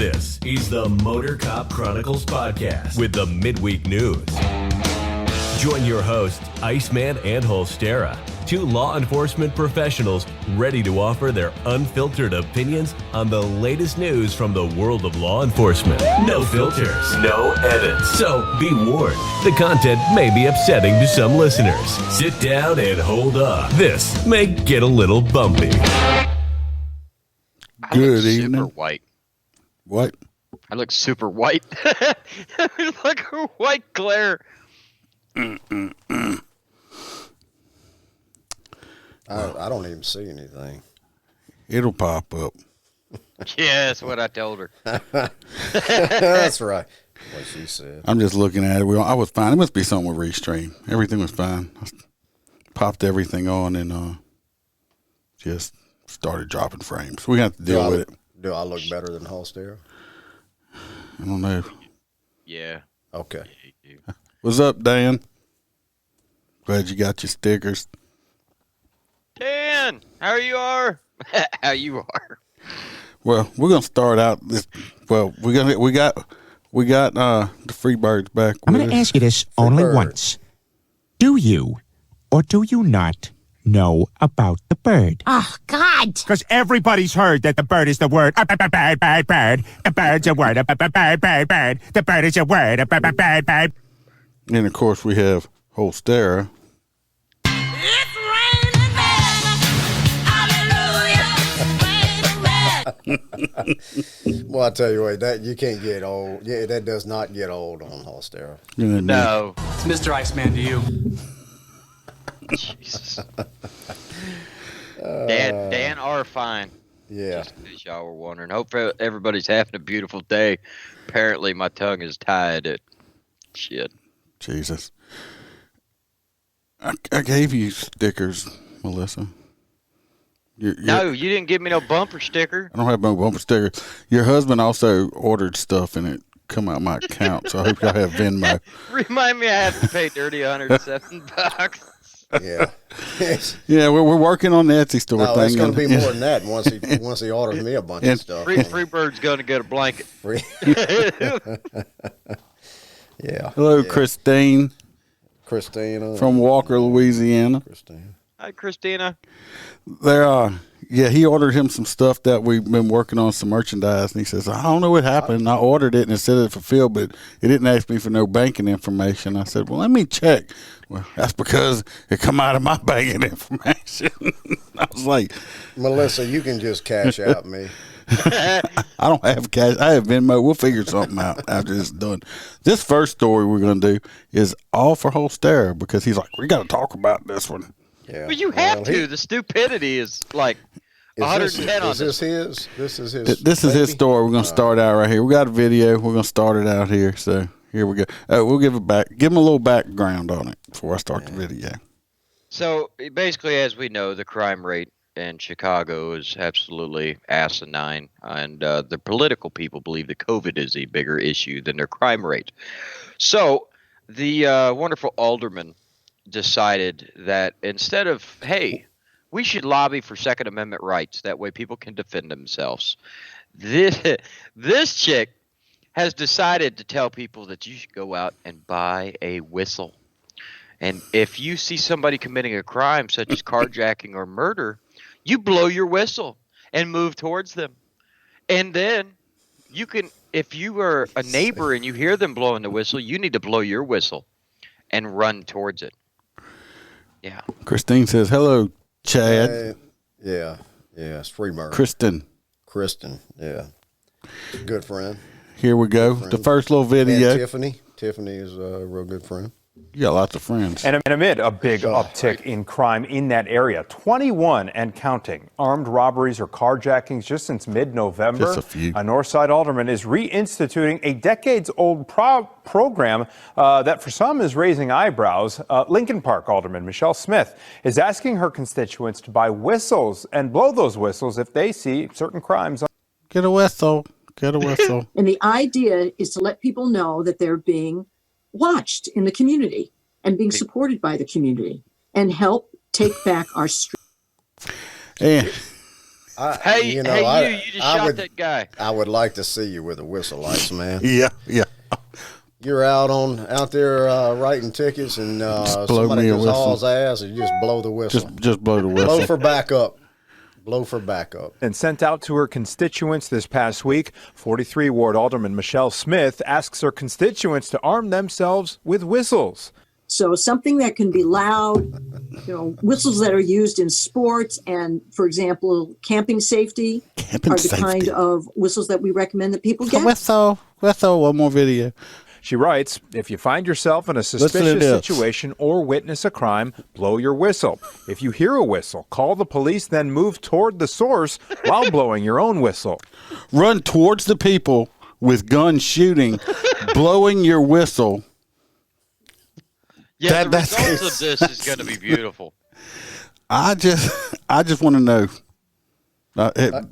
This is the MOTORCOP Chronicles podcast with the midweek news. Join your hosts, Iceman and Holstera, two law enforcement professionals ready to offer their unfiltered opinions on the latest news from the world of law enforcement. No filters, no edits. So be warned, the content may be upsetting to some listeners. Sit down and hold up. This may get a little bumpy. Good evening. Super white. What? I look super white. I look like a white glare. I don't even see anything. It'll pop up. Yeah, that's what I told her. That's right. What she said. I'm just looking at it. I was fine. It must be something with Restream. Everything was fine. I popped everything on and just started dropping frames. We got to deal with it. Do I look better than Holstera? I don't know. Yeah. Okay. Yeah, What's up, Dan? Glad you got your stickers. Dan, how you are? How you are? Well, we're gonna start out this. Well, we got the FreeBirds back. I'm going to ask you this only once. Do you or do you not know about the bird? Oh, God. Because everybody's heard that the bird is the word. Bird. The bird's a word. Bird. The bird is a word. Bird. And of course, we have Holstera. It's raining men. Hallelujah. Well, I tell you what, that you can't get old. Yeah, that does not get old on Holstera. No. It's Mr. Iceman to you. Jesus. Dan are fine. Yeah. Just in case y'all were wondering. Hope everybody's having a beautiful day. Apparently, my tongue is tied at shit. Jesus. I gave you stickers, Melissa. No, you didn't give me no bumper sticker. I don't have no bumper stickers. Your husband also ordered stuff and it come out my account, so I hope y'all have Venmo. Remind me I have to pay dirty $107. Yeah. Yeah, we're working on the Etsy store No, thing. it's going to be more than that once he orders me a bunch of stuff. FreeBird's going to get a blanket. Yeah. Hello, yeah. Christina. From Walker, Louisiana. Christina. Hi, Christina. He ordered him some stuff that we've been working on, some merchandise, and he says, I don't know what happened. I ordered it and it said it fulfilled, but it didn't ask me for no banking information. I said, well, let me check. Well, that's because it come out of my banking information. I was like, Melissa, you can just cash out me. I don't have cash. I have Venmo. We'll figure something out after this is done. This first story we're going to do is all for Holstera because he's like, we got to talk about this one. Yeah. Well, you have to. The stupidity is like 110 on this. This is his. This is his story. We're going to start out right here. We got a video. We're going to start it out here. So here we go. We'll give him a little background on it before I start the video. So basically, as we know, the crime rate in Chicago is absolutely asinine, and the political people believe that COVID is a bigger issue than their crime rate. So the wonderful alderman decided that instead of, hey, we should lobby for Second Amendment rights, that way people can defend themselves, this chick has decided to tell people that you should go out and buy a whistle. And if you see somebody committing a crime such as carjacking or murder, you blow your whistle and move towards them. And then you can, if you are a neighbor and you hear them blowing the whistle, you need to blow your whistle and run towards it. Yeah. Christine says, hello, Chad. Yeah. It's FreeBird. Kristen. Yeah. Good friend. Here we go. The first little video. And Tiffany. Tiffany is a real good friend. You got lots of friends. And amid a big uptick in crime in that area, 21 and counting armed robberies or carjackings just since mid-November. Just a few. A Northside alderman is reinstituting a decades-old program that for some is raising eyebrows. Lincoln Park alderman Michelle Smith is asking her constituents to buy whistles and blow those whistles if they see certain crimes. Get a whistle. Get a whistle. And the idea is to let people know that they're being watched in the community and being supported by the community and help take back our street. And Hey, you know, you just shot that guy. I would like to see you with a whistle, Iceman. Yeah. You're out there writing tickets, and blow somebody me a just whistle. hauls ass, and you just blow the whistle. Just blow the whistle. Blow for backup. Blow for backup. And sent out to her constituents this past week, 43 Ward Alderman Michelle Smith asks her constituents to arm themselves with whistles. So something that can be loud, whistles that are used in sports and, for example, camping safety are the kind of whistles that we recommend that people get. Whistle, one more video. She writes, if you find yourself in a suspicious situation or witness a crime, blow your whistle. If you hear a whistle, call the police, then move toward the source while blowing your own whistle. Run towards the people with guns shooting, blowing your whistle. Yeah, the results of this is going to be beautiful. I just want to know.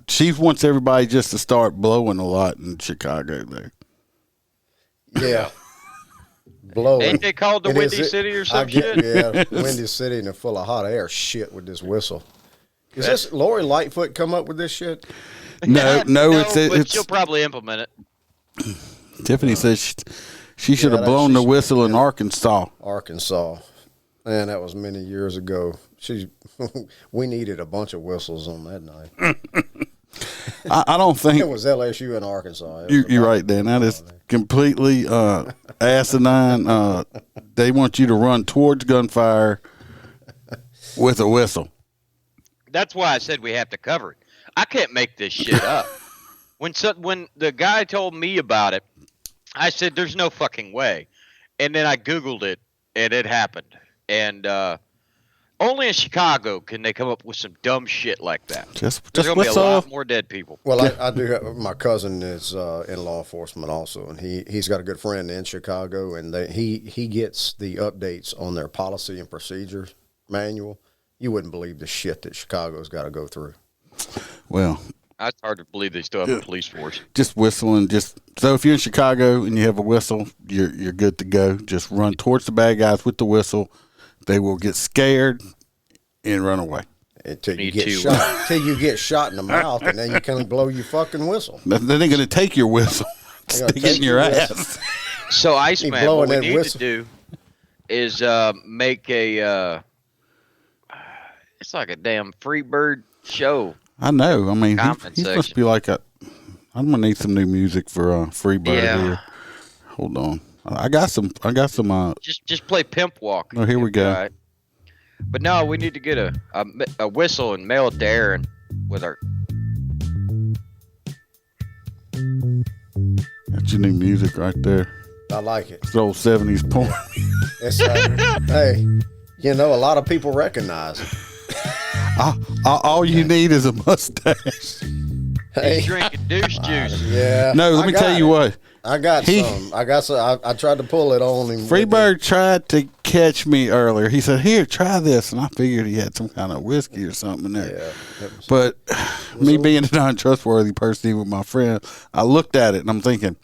She wants everybody just to start blowing a lot in Chicago there. Yeah. Blowing. Ain't they called the Windy City or some shit? Yeah, Windy City, and they're full of hot air shit with this whistle. Is this Lori Lightfoot come up with this shit? No, but she'll probably implement it. Tiffany says she should have blown the whistle in Arkansas. Man, that was many years ago. We needed a bunch of whistles on that night. I don't think it was LSU in Arkansas. You're right, Dan. That is completely asinine. They want you to run towards gunfire with a whistle. That's why I said we have to cover it. I can't make this shit up. When the guy told me about it, I said, "There's no fucking way," and then I Googled it, and it happened. And only in Chicago can they come up with some dumb shit like that. There's gonna be a lot more dead people. Well, I do have, my cousin is in law enforcement also, and he's got a good friend in Chicago, and he gets the updates on their policy and procedure manual. You wouldn't believe the shit that Chicago's got to go through. Well, it's hard to believe they still have a police force. Just whistling. So if you're in Chicago and you have a whistle, you're good to go. Just run towards the bad guys with the whistle. They will get scared and run away. Until you get shot. Until you get shot in the mouth, and then you can blow your fucking whistle. Then they're going to take your whistle, stick it in your ass. So, Iceman, what we need to do is make a. It's like a damn FreeBird show. I know. I mean, he must be like a. I'm gonna need some new music for FreeBird here. Hold on. I got some. Just play Pimp Walk. Oh, here we go. Right. But no, we need to get a whistle and mail it to Aaron with our. That's your new music right there. I like it. It's old 70s porn. It's hey, a lot of people recognize it. All you need is a mustache. Hey, drinking douche juice. Yeah. No, let me tell you what. I got some. I tried to pull it on him. FreeBird tried to catch me earlier. He said, "Here, try this," and I figured he had some kind of whiskey or something in there. Yeah. But me being a non-trustworthy person with my friend, I looked at it and I'm thinking.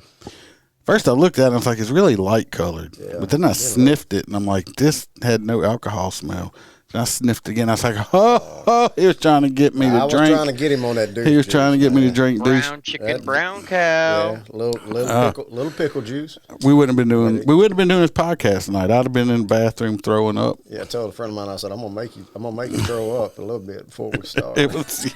First, I looked at it and I was like, "It's really light colored." Yeah, but then I sniffed it and I'm like, "This had no alcohol smell." And I sniffed again. I was like, "Oh!" He was trying to get me to drink. I was trying to get him on that douche. He was trying to get me to drink brown chicken, brown cow. Yeah, little pickle juice. We wouldn't have been doing this podcast tonight. I'd have been in the bathroom throwing up. Yeah, I told a friend of mine. I said, I'm gonna make you throw up a little bit before we start. It was.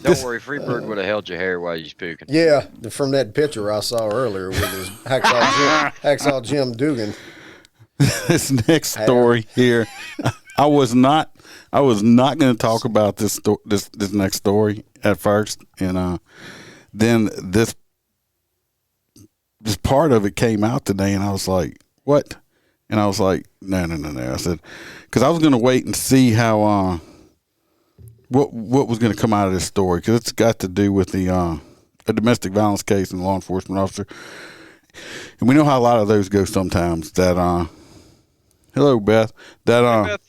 Don't worry, FreeBird would have held your hair while you was puking. Yeah, from that picture I saw earlier with his Hacksaw Jim Dugan. This next story here, I was not going to talk about this next story at first, and then this part of it came out today, and I was like, "What?" And I was like, "No." I said, because I was going to wait and see how what was going to come out of this story, because it's got to do with a domestic violence case and law enforcement officer, and we know how a lot of those go sometimes. That hello, Beth. That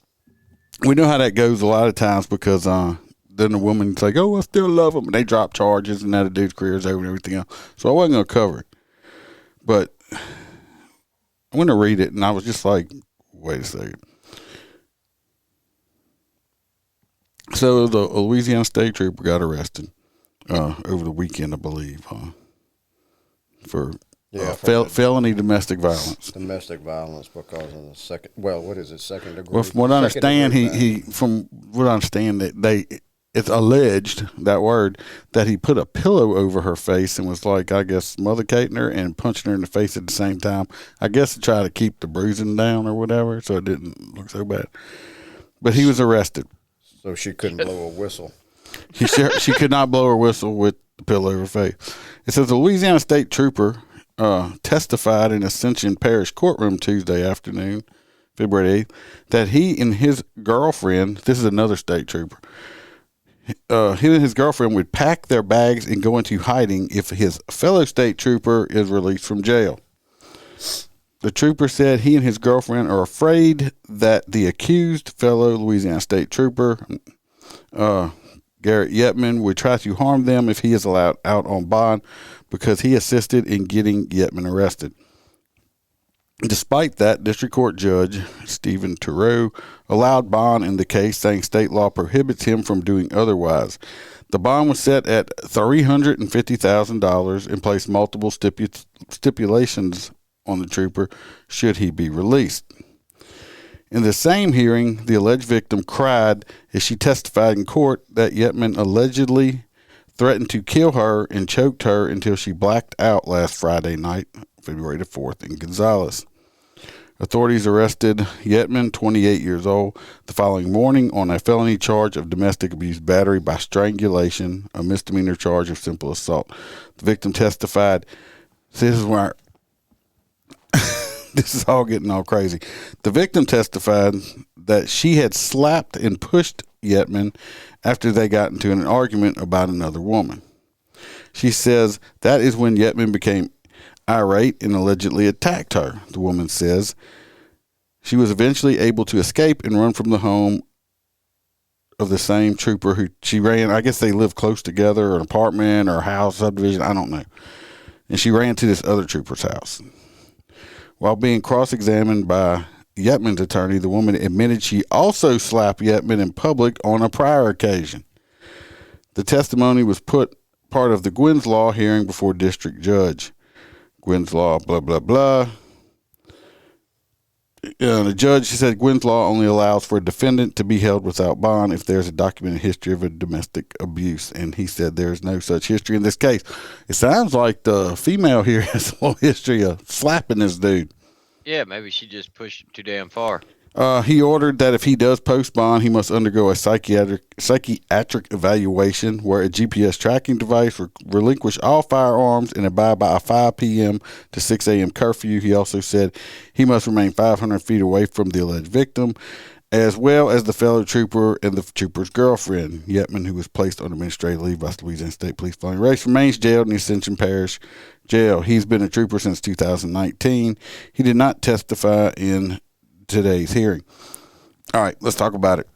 we know how that goes a lot of times, because then the woman's like, "Oh, I still love them," and they drop charges, and now the dude's career is over and everything else. So I wasn't going to cover it, but I went to read it, and I was just like, "Wait a second." So the Louisiana state trooper got arrested over the weekend, I believe, for felony domestic violence. Domestic violence because of the second. Well, what is it? Second degree. Well, from what I understand, it's alleged, that word, that he put a pillow over her face and was like, I guess, mothercating her and punching her in the face at the same time. I guess to try to keep the bruising down or whatever, so it didn't look so bad. But he was arrested. So she couldn't blow a whistle. She could not blow her whistle with the pillow over her face. It says the Louisiana state trooper testified in Ascension Parish courtroom Tuesday afternoon, February 8th, that he and his girlfriend, this is another state trooper, he and his girlfriend would pack their bags and go into hiding if his fellow state trooper is released from jail. The trooper said he and his girlfriend are afraid that the accused fellow Louisiana state trooper, Garrett Yetman, would try to harm them if he is allowed out on bond because he assisted in getting Yetman arrested. Despite that, District Court Judge Stephen Turow allowed bond in the case, saying state law prohibits him from doing otherwise. The bond was set at $350,000 and placed multiple stipulations on the trooper should he be released. In the same hearing, the alleged victim cried as she testified in court that Yetman allegedly threatened to kill her and choked her until she blacked out last Friday night, February the 4th, in Gonzales. Authorities arrested Yetman, 28 years old, the following morning on a felony charge of domestic abuse battery by strangulation, a misdemeanor charge of simple assault. The victim testified, this is where this is all getting all crazy. The victim testified that she had slapped and pushed Yetman after they got into an argument about another woman. She says that is when Yetman became irate and allegedly attacked her. The woman says she was eventually able to escape and run from the home of the same trooper who she ran. I guess they live close together, or an apartment or a house subdivision. I don't know. And she ran to this other trooper's house. While being cross-examined by Yetman's attorney, the woman admitted she also slapped Yetman in public on a prior occasion. The testimony was part of the Gwynn's Law hearing before district judge. Gwynn's Law, blah, blah, blah. The judge said Gwynn's Law only allows for a defendant to be held without bond if there's a documented history of a domestic abuse, and he said there's no such history in this case. It sounds like the female here has a little history of slapping this dude. Yeah, maybe she just pushed him too damn far. He ordered that if he does post bond, he must undergo a psychiatric evaluation where a GPS tracking device relinquish all firearms and abide by a 5 p.m. to 6 a.m. curfew. He also said he must remain 500 feet away from the alleged victim, as well as the fellow trooper and the trooper's girlfriend. Yetman, who was placed on administrative leave by Louisiana State Police following race, remains jailed in the Ascension Parish Jail. He's been a trooper since 2019. He did not testify in today's hearing. All right, let's talk about it.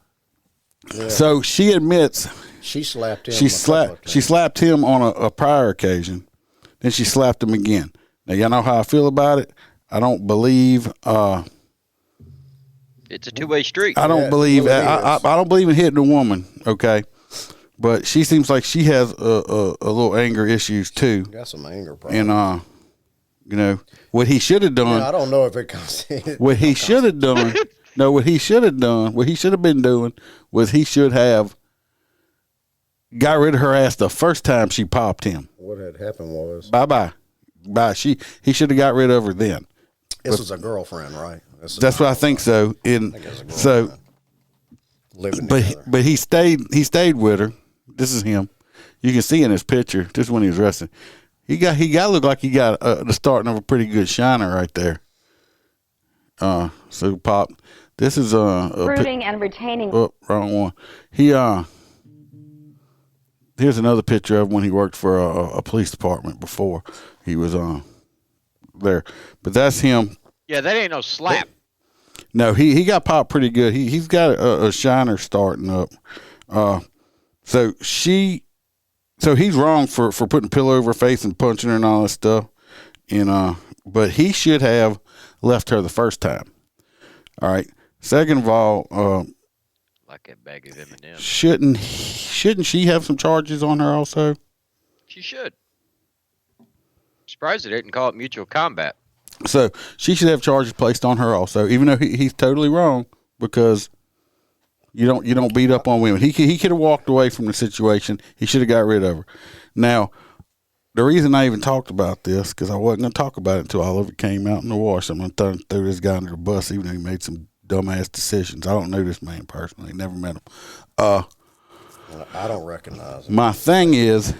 Yeah. So she admits she slapped him. She slapped him on a prior occasion. Then she slapped him again. Now y'all know how I feel about it. I don't believe. It's a two-way street. I don't believe. I don't believe in hitting a woman. Okay, but she seems like she has a little anger issues too. Got some anger problems. And you know, what he should have done. I don't know if it comes in. What he should have done. No, what he should have done, what he should have been doing was he should have got rid of her ass the first time she popped him. What had happened was. Bye. He should have got rid of her then. This was a girlfriend, right? That's what I think so. But he stayed with her. This is him. You can see in his picture. This is when he was wrestling. He got look like he got the starting of a pretty good shiner right there. So Pop, this is rooting and retaining. Oh, wrong one. Here's another picture of when he worked for a police department before he was there. But that's him. Yeah, that ain't no slap. No, he got popped pretty good. He's got a shiner starting up. So he's wrong for putting a pillow over her face and punching her and all this stuff. And but he should have left her the first time. All right. Second of all, like that bag of M&Ms. Shouldn't she have some charges on her also? She should. Surprised they didn't call it mutual combat. So she should have charges placed on her also, even though he's totally wrong, because you don't beat up on women. He could have walked away from the situation. He should have got rid of her. Now, the reason I even talked about this, because I wasn't going to talk about it until all of it came out in the wash. I'm going to throw this guy under the bus, even though he made some dumbass decisions. I don't know this man personally. Never met him. I don't recognize him. My thing is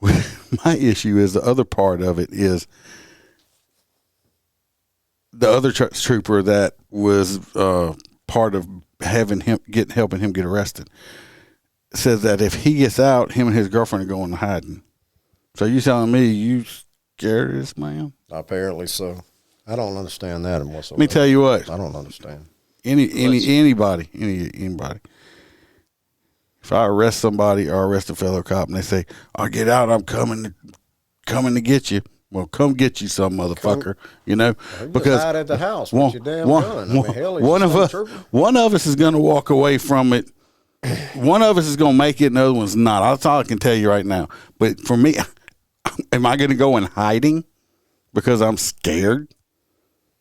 my issue is the other part of it is the other trooper that was part of helping him get arrested says that if he gets out, him and his girlfriend are going to hiding. So you telling me you scared of this man? Apparently so. I don't understand that in whatsoever. Let me tell you what. I don't understand. Anybody. If I arrest somebody or arrest a fellow cop and they say, "I'll get out, I'm coming to get you." Well, come get you some motherfucker, because hide at the house with your damn gun. one of us is going to walk away from it. One of us is going to make it, and the other one's not. That's all I can tell you right now. But for me, am I going to go in hiding because I'm scared?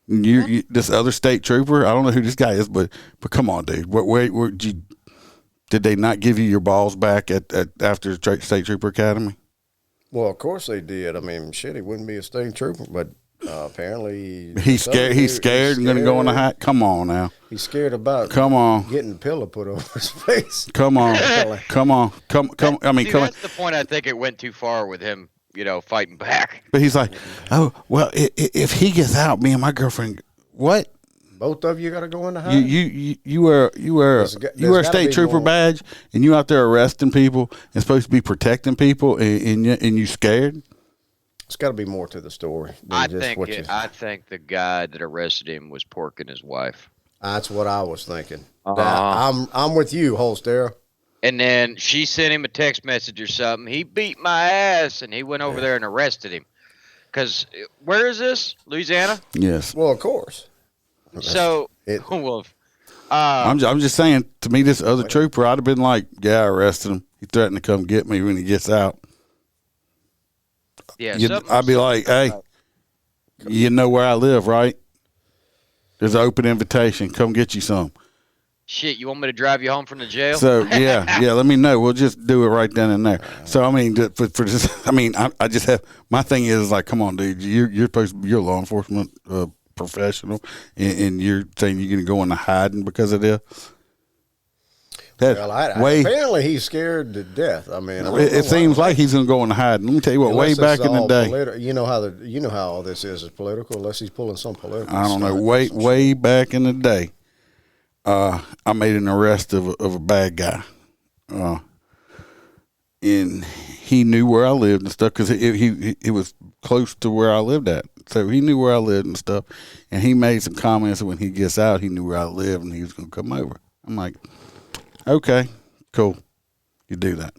You this other state trooper, I don't know who this guy is, but come on, dude. Did they not give you your balls back at after State Trooper Academy? Well, of course they did. I mean, shit, he wouldn't be a state trooper, but apparently he's scared. He's scared and going to go in the hat. Come on now. He's scared about. Come on. Getting the pillow put over his face. Come on. Come on. Come. I mean, come on. That's the point. I think it went too far with him, fighting back. But he's like, oh well, if he gets out, me and my girlfriend, what? Both of you got to go in the house. You wear a state trooper badge, and you out there arresting people and supposed to be protecting people, and you scared. It's got to be more to the story. I think the guy that arrested him was porking his wife. That's what I was thinking. I'm with you, Holster. And then she sent him a text message or something. He beat my ass, and he went over there and arrested him. Because where is this? Louisiana? Yes. Well, of course. So, I'm just saying, to me, this other trooper, I'd have been like, yeah, I arrested him. He threatened to come get me when he gets out. Yeah, I'd be like, hey, you know where I live, right? There's an open invitation. Come get you some. Shit, you want me to drive you home from the jail? So, yeah, let me know. We'll just do it right then and there. So, I mean, for this, I mean, I just have, my thing is like, come on, dude, you're a law enforcement professional, and you're saying you're going to go into hiding because of this? Apparently he's scared to death. I mean, it seems like he's going to go into hiding. Let me tell you what. Way back in the day, you know how all this is political. Unless he's pulling some political. I don't know. Way back in the day, I made an arrest of a bad guy, and he knew where I lived and stuff because it was close to where I lived at. So he knew where I lived and stuff, and he made some comments that when he gets out, he knew where I lived and he was going to come over. I'm like, okay, cool, you do that.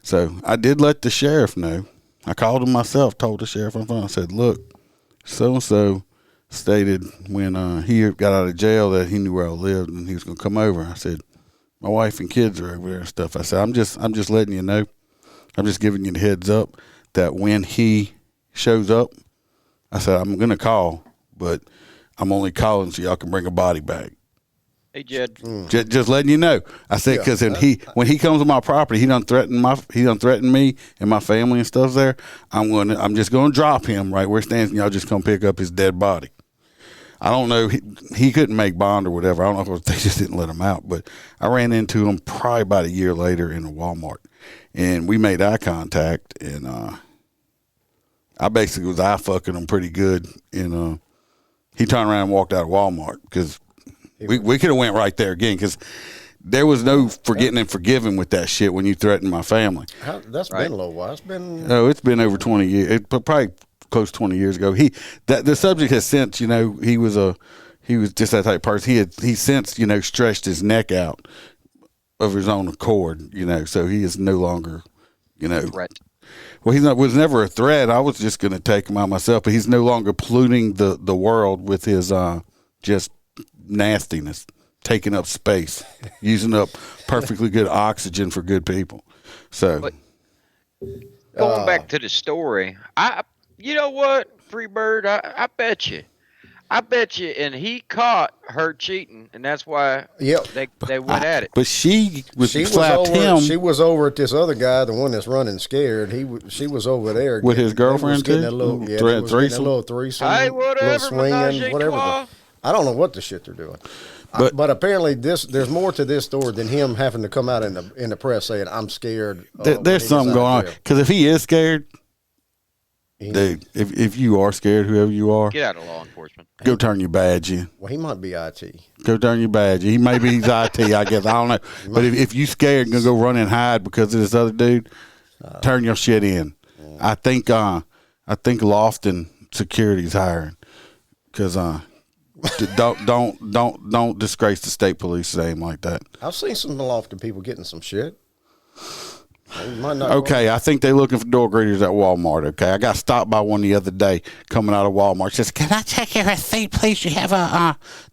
So I did let the sheriff know. I called him myself, told the sheriff on the phone. I said, look, so-and-so stated when he got out of jail that he knew where I lived and he was going to come over. I said, my wife and kids are over there and stuff. I said, I'm just letting you know. I'm just giving you the heads up that when he shows up, I said, I'm going to call, but I'm only calling so y'all can bring a body back. Hey, Jed. Just letting you know. I said, because when he comes to my property, he done threatened me and my family and stuff there. I'm just going to drop him right where he stands, and y'all just come pick up his dead body. I don't know. He couldn't make bond or whatever. I don't know if they just didn't let him out, but I ran into him probably about a year later in a Walmart, and we made eye contact, and I basically was eye fucking him pretty good, and he turned around and walked out of Walmart because we could have went right there again because there was no forgetting and forgiving with that shit when you threaten my family. That's been a little while. It's been over 20 years. Probably close to 20 years ago. The subject has since, he was just that type of person. He since, stretched his neck out of his own accord, so he is no longer, threat. Well, was never a threat. I was just going to take him out myself, but he's no longer polluting the world with his just nastiness. taking up space, using up perfectly good oxygen for good people. So, But going back to the story, you know what, FreeBird, I bet you. And he caught her cheating, and that's why Yep. they went at it. but she She slapped was over. him She was over at this other guy, the one that's running scared. She was over there with his girlfriend getting too. a little, yeah, they was getting a Threesome. little threesome, Hey, little whatever, menage swinging, a whatever. trois. I don't know what the shit they're doing. But apparently, there's more to this story than him having to come out in the press saying, "I'm scared." There's something going on because if he is scared, dude, if you are scared, whoever you are, Get out of law enforcement. go turn your badge in. Well, he might be IT. Go turn your badge. He maybe he's IT, I guess. I don't know. But if you scared and gonna go run and hide because of this other dude, turn your shit in. I think Lofton Security's hiring because don't disgrace the state police name like that. I've seen some Lofton people getting some shit. They might not Okay, I think they're looking for door greeters at Walmart. Okay, I got stopped by one the other day coming out of Walmart. Says, "Can I check your receipt, please? You have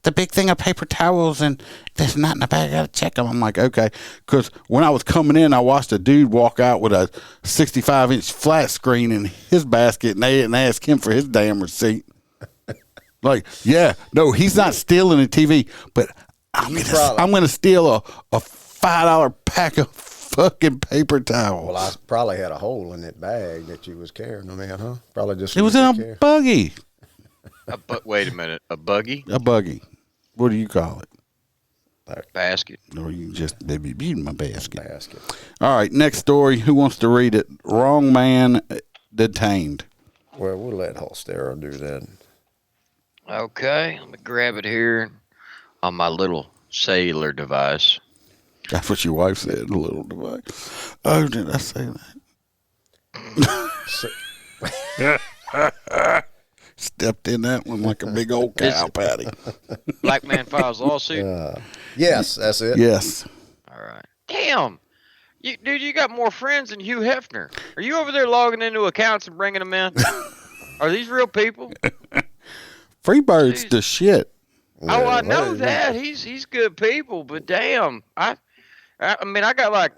the big thing of paper towels and there's not in the bag. I gotta check them." I'm like, okay, because when I was coming in, I watched a dude walk out with a 65-inch flat screen in his basket, and they didn't ask him for his damn receipt. Like, yeah, no, he's not stealing a TV, but I'm gonna steal a $5 pack of fucking paper towels. Well, I probably had a hole in that bag that you was carrying them in, huh? Probably just. It was in a buggy. Wait a minute, a buggy? A buggy. What do you call it? Basket. Or you just maybe be in my basket. Basket. All right, next story. Who wants to read it? Wrong man detained. Well, we'll let Holstera do that. Okay, let me grab it here on my little cellular device. That's what your wife said, a little device. Oh, did I say that? Stepped in that one like a big old cow patty. Black man files lawsuit. Yes, that's it. Yes. All right. Damn. Dude, you got more friends than Hugh Hefner. Are you over there logging into accounts and bringing them in? Are these real people? FreeBird's the shit. Oh, I know that. He's good people, but damn. I mean, I got like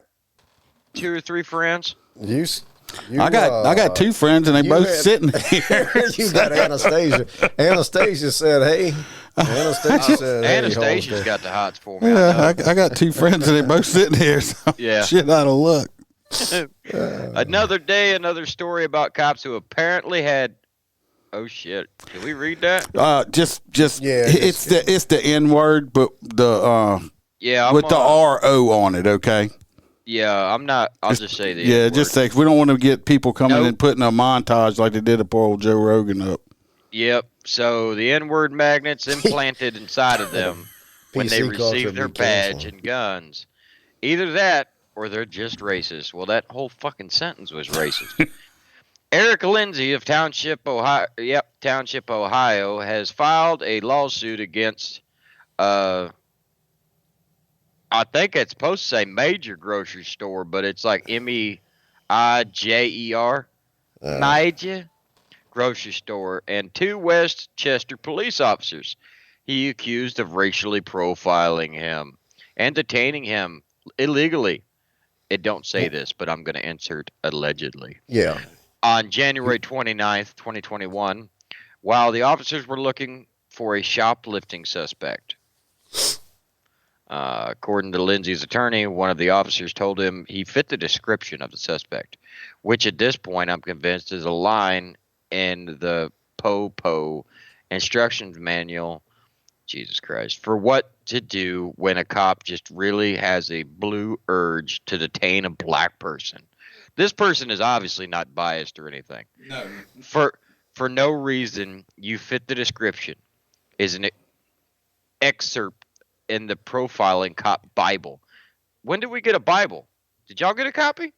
2 or 3 friends. I got 2 friends, and they both sitting here. You got Anastasia. Anastasia said, "Hey." Anastasia said, "Hey, Anastasia's got the hots for me. Yeah, I got 2 friends, and they both sitting here. So Yeah. shit out of luck. Another day, another story about cops who apparently had. Oh shit! Can we read that? It's the N word, but the Yeah, with the RO on it. Okay. Yeah, I'm not. I'll just say the. Yeah, N-word. just say we don't want to get people coming Nope. and putting a montage like they did to poor old Joe Rogan up. Yep. So the N-word magnets implanted inside of them when they PC culture receive their be badge canceled. and guns. Either that or they're just racist. Well, that whole fucking sentence was racist. Eric Lindsay of Township, Ohio, has filed a lawsuit against, I think it's supposed to say major grocery store, but it's like Meijer, Major grocery store, and 2 Westchester police officers. He accused of racially profiling him and detaining him illegally. It don't say this, but I'm going to insert allegedly. Yeah. On January 29th, 2021, while the officers were looking for a shoplifting suspect. According to Lindsay's attorney, one of the officers told him he fit the description of the suspect, which at this point I'm convinced is a line in the POPO instructions manual, Jesus Christ, for what to do when a cop just really has a blue urge to detain a black person. This person is obviously not biased or anything. No. For no reason, you fit the description is an excerpt in the profiling cop Bible. When did we get a Bible? Did y'all get a copy?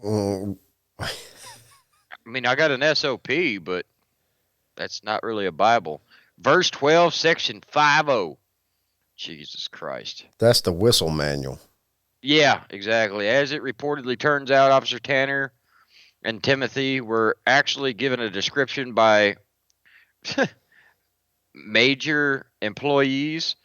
I mean, I got an SOP, but that's not really a Bible. Verse 12, section 50. Jesus Christ. That's the whistle manual. Yeah, exactly. As it reportedly turns out, Officer Tanner and Timothy were actually given a description by major employees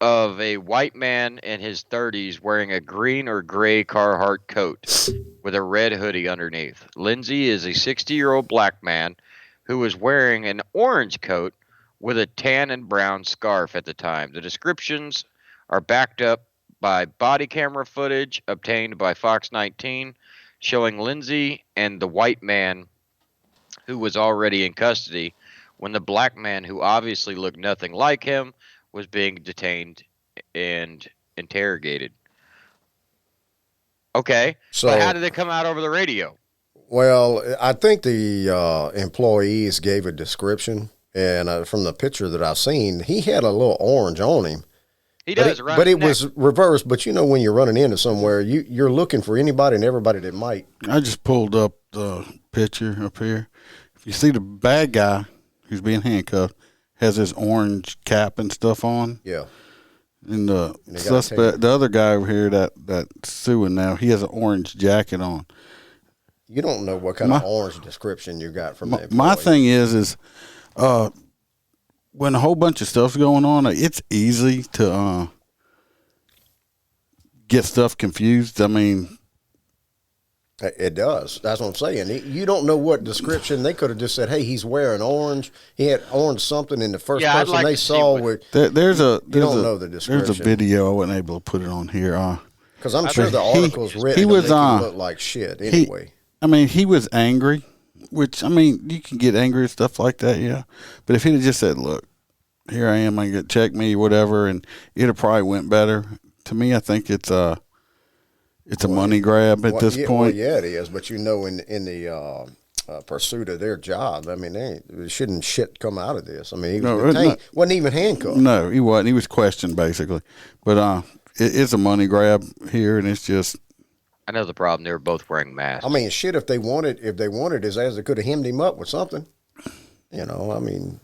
of a white man in his 30s wearing a green or gray Carhartt coat with a red hoodie underneath. Lindsay is a 60-year-old black man who was wearing an orange coat with a tan and brown scarf at the time. The descriptions are backed up by body camera footage obtained by Fox 19 showing Lindsay and the white man who was already in custody when the black man, who obviously looked nothing like him, was being detained and interrogated. Okay, So but how did it come out over the radio? Well, I think the employees gave a description, and from the picture that I've seen, he had a little orange on him. He does, but it was reversed. But when you're running into somewhere, you're looking for anybody and everybody that might. I just pulled up the picture up here. If you see the bad guy who's being handcuffed, has his orange cap and stuff on. Yeah. And the suspect, the other guy over here that's suing now, he has an orange jacket on. You don't know what kind of orange description you got from that. My thing is when a whole bunch of stuff's going on, it's easy to get stuff confused. I mean, it does. That's what I'm saying. You don't know what description. They could have just said, "Hey, he's wearing orange. He had orange something." In the first person they saw, you don't know the description. There's a video. I wasn't able to put it on here because I'm sure the article's written. He was look like shit anyway. He was angry, which you can get angry at stuff like that, yeah. But if he'd have just said, "Look, here I am. I can check me, whatever," and it'd have probably went better. To me, I think it's a money grab at this point. Well, yeah, it is. But in the pursuit of their job, there shouldn't shit come out of this. He was wasn't even handcuffed. No, he wasn't. He was questioned basically. But it's a money grab here, and it's just. I know the problem. They were both wearing masks. Shit. If they wanted his ass, they could have hemmed him up with something. They didn't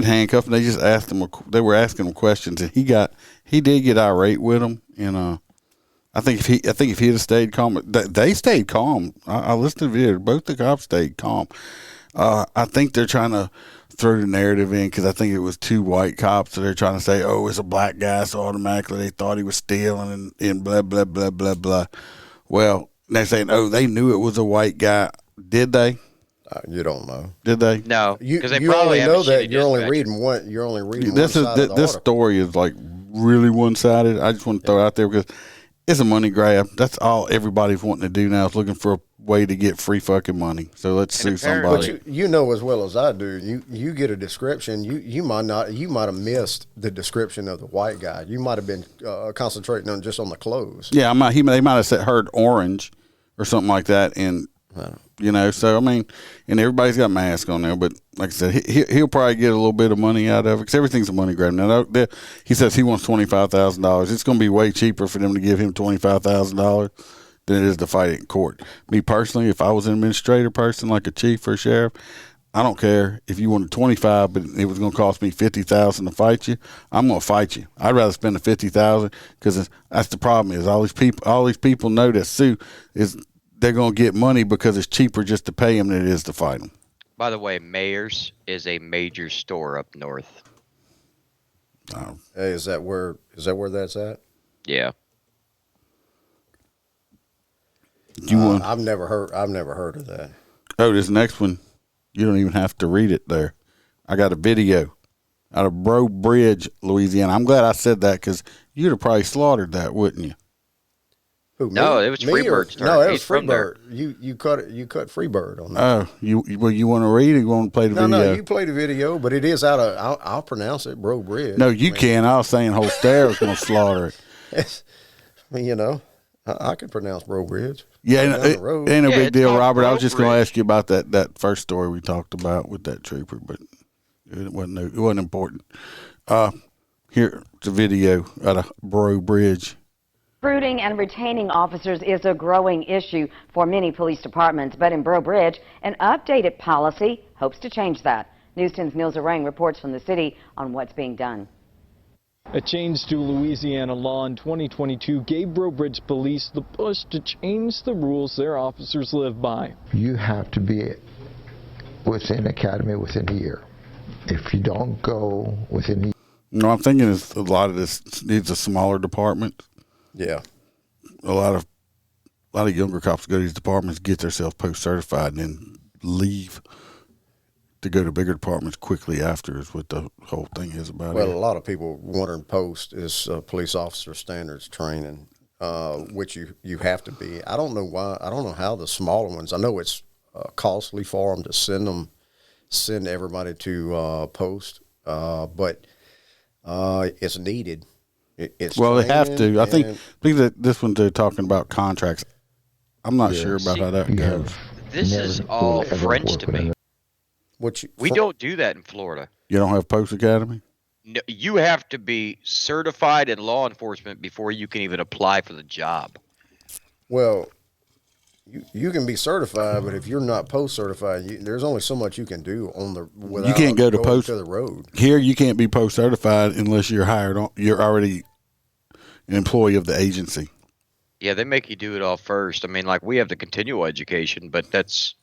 handcuff him. They just asked him. They were asking him questions, and he did get irate with them. And I think if he'd have stayed calm, they stayed calm. I listened to the video. Both the cops stayed calm. I think they're trying to throw the narrative in because I think it was two white cops, so they're trying to say, "Oh, it's a black guy," so automatically they thought he was stealing and blah blah blah blah blah. Well, they're saying, "Oh, they knew it was a white guy." Did they? You don't know. Did they? No, because you only know that you're only reading one. You're only reading this one side of the this article. story is like really one sided. I just want to throw it out there because it's a money grab. That's all everybody's wanting to do now is looking for a way to get free fucking money. So let's sue somebody. But you know as well as I do. You get a description. You might have missed the description of the white guy. You might have been concentrating on just on the clothes. Yeah, they might have heard orange or something like that, and. So and everybody's got masks on there, but like I said, he'll probably get a little bit of money out of it because everything's a money grab. Now, he says he wants $25,000. It's going to be way cheaper for them to give him $25,000 than it is to fight it in court. Me personally, if I was an administrator person like a chief or a sheriff, I don't care if you wanted 25, but it was going to cost me $50,000 to fight you. I'm going to fight you. I'd rather spend the $50,000 because that's the problem is all these people know that sue is. They're going to get money because it's cheaper just to pay them than it is to fight them. By the way, Mayors is a major store up north. Hey, is that where that's at? Yeah. I've never heard of that. Oh, this next one, you don't even have to read it there. I got a video out of Bro Bridge, Louisiana. I'm glad I said that because you'd have probably slaughtered that, wouldn't you? Who, no, it was FreeBird's turn. No, it was He's from there. FreeBird. You cut FreeBird on that. Oh, you want to read it? You want to play the video? No, you play the video, but it is out of. I'll pronounce it, Bro Bridge. No, you can. I was saying Holster was going to slaughter it. I can pronounce Bro Bridge. Yeah, it ain't no big deal, Robert. I was just going to Bridge. ask you about that first story we talked about with that trooper, but it wasn't important. Here's a video out of Bro Bridge. Recruiting and retaining officers is a growing issue for many police departments, but in Breaux Bridge, an updated policy hopes to change that. News 10's Nils Arang reports from the city on what's being done. A change to Louisiana law in 2022 gave Breaux Bridge police the push to change the rules their officers live by. You have to be within academy within a year. If you don't go within a year. No, I'm thinking it's a lot of this needs a smaller department. Yeah. A lot of younger cops go to these departments, get themselves post certified, and then leave to go to bigger departments quickly after. Is what the whole thing is about. Well, a lot of people wondering post is police officer standards training, which you have to be. I don't know why. I don't know how the smaller ones. I know it's costly for them to send everybody to post, but it's needed. It's well, they have to. I think that this one they're talking about contracts. I'm not sure about how that goes. This is all French to me. We don't do that in Florida. You don't have post academy? No, you have to be certified in law enforcement before you can even apply for the job. Well, you can be certified, but if you're not post certified, there's only so much you can do on the. You can't go to post to the road. Here, you can't be post certified unless you're hired on. You're already an employee of the agency. Yeah, they make you do it all first. I mean, like we have the continual education, but that's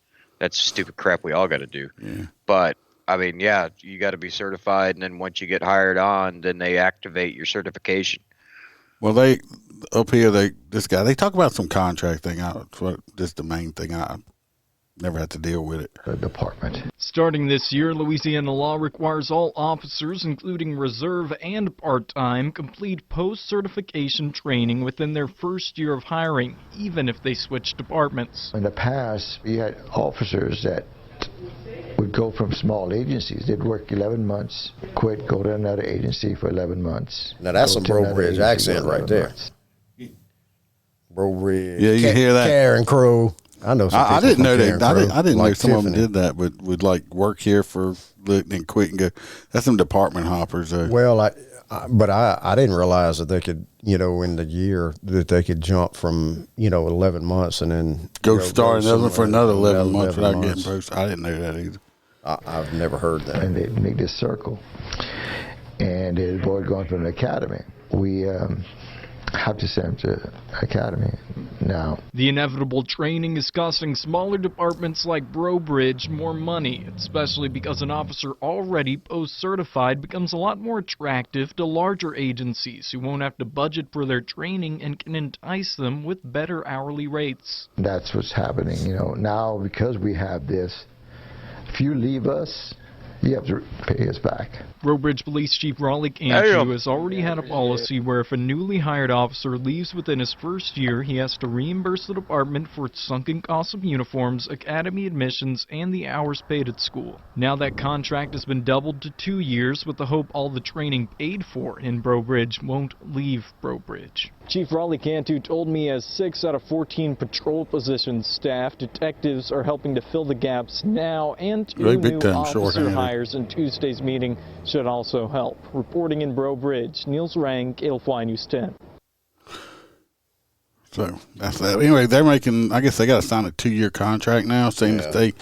stupid crap we all got to do. Yeah. But I mean, yeah, you got to be certified, and then once you get hired on, then they activate your certification. Well, they talk about some contract thing. That's the main thing. I never had to deal with it. The department. Starting this year, Louisiana law requires all officers, including reserve and part-time, complete post-certification training within their first year of hiring, even if they switch departments. In the past, we had officers that would go from small agencies. They'd work 11 months, quit, go to another agency for 11 months. Now that's a Bro Bridge accent right there. Bro Bridge. Yeah, you hear that? Karen Crow. I know. I didn't know that. I didn't know some of them Tiffany. did that, but would like work here for and quit and go. That's some department hoppers. Well, I didn't realize that they could, in the year that they could jump from 11 months and then go start another for another 11 months without months. getting posted. I didn't know that either. I've never heard that. And they'd make this circle, and they'd avoid going from the academy. We have to send them to academy now. The inevitable training is costing smaller departments like Bro Bridge more money, especially because an officer already post-certified becomes a lot more attractive to larger agencies who won't have to budget for their training and can entice them with better hourly rates. That's what's happening. Now because we have this, if you leave us, you have to pay us back. Bro Bridge Police Chief Raleigh Cantu has already had a policy where if a newly hired officer leaves within his first year, he has to reimburse the department for its sunken costs of uniforms, academy admissions, and the hours paid at school. Now that contract has been doubled to 2 years with the hope all the training paid for in Bro Bridge won't leave Bro Bridge. Chief Raleigh Cantu told me as 6 out of 14 patrol positions staffed, detectives are helping to fill the gaps now, and 2 new officer hires in Tuesday's meeting should also help. Reporting in Bro Bridge, Neil Zerang, KLFY News 10. So that's that. Anyway, they're making. I guess they got to sign a 2-year contract now, saying that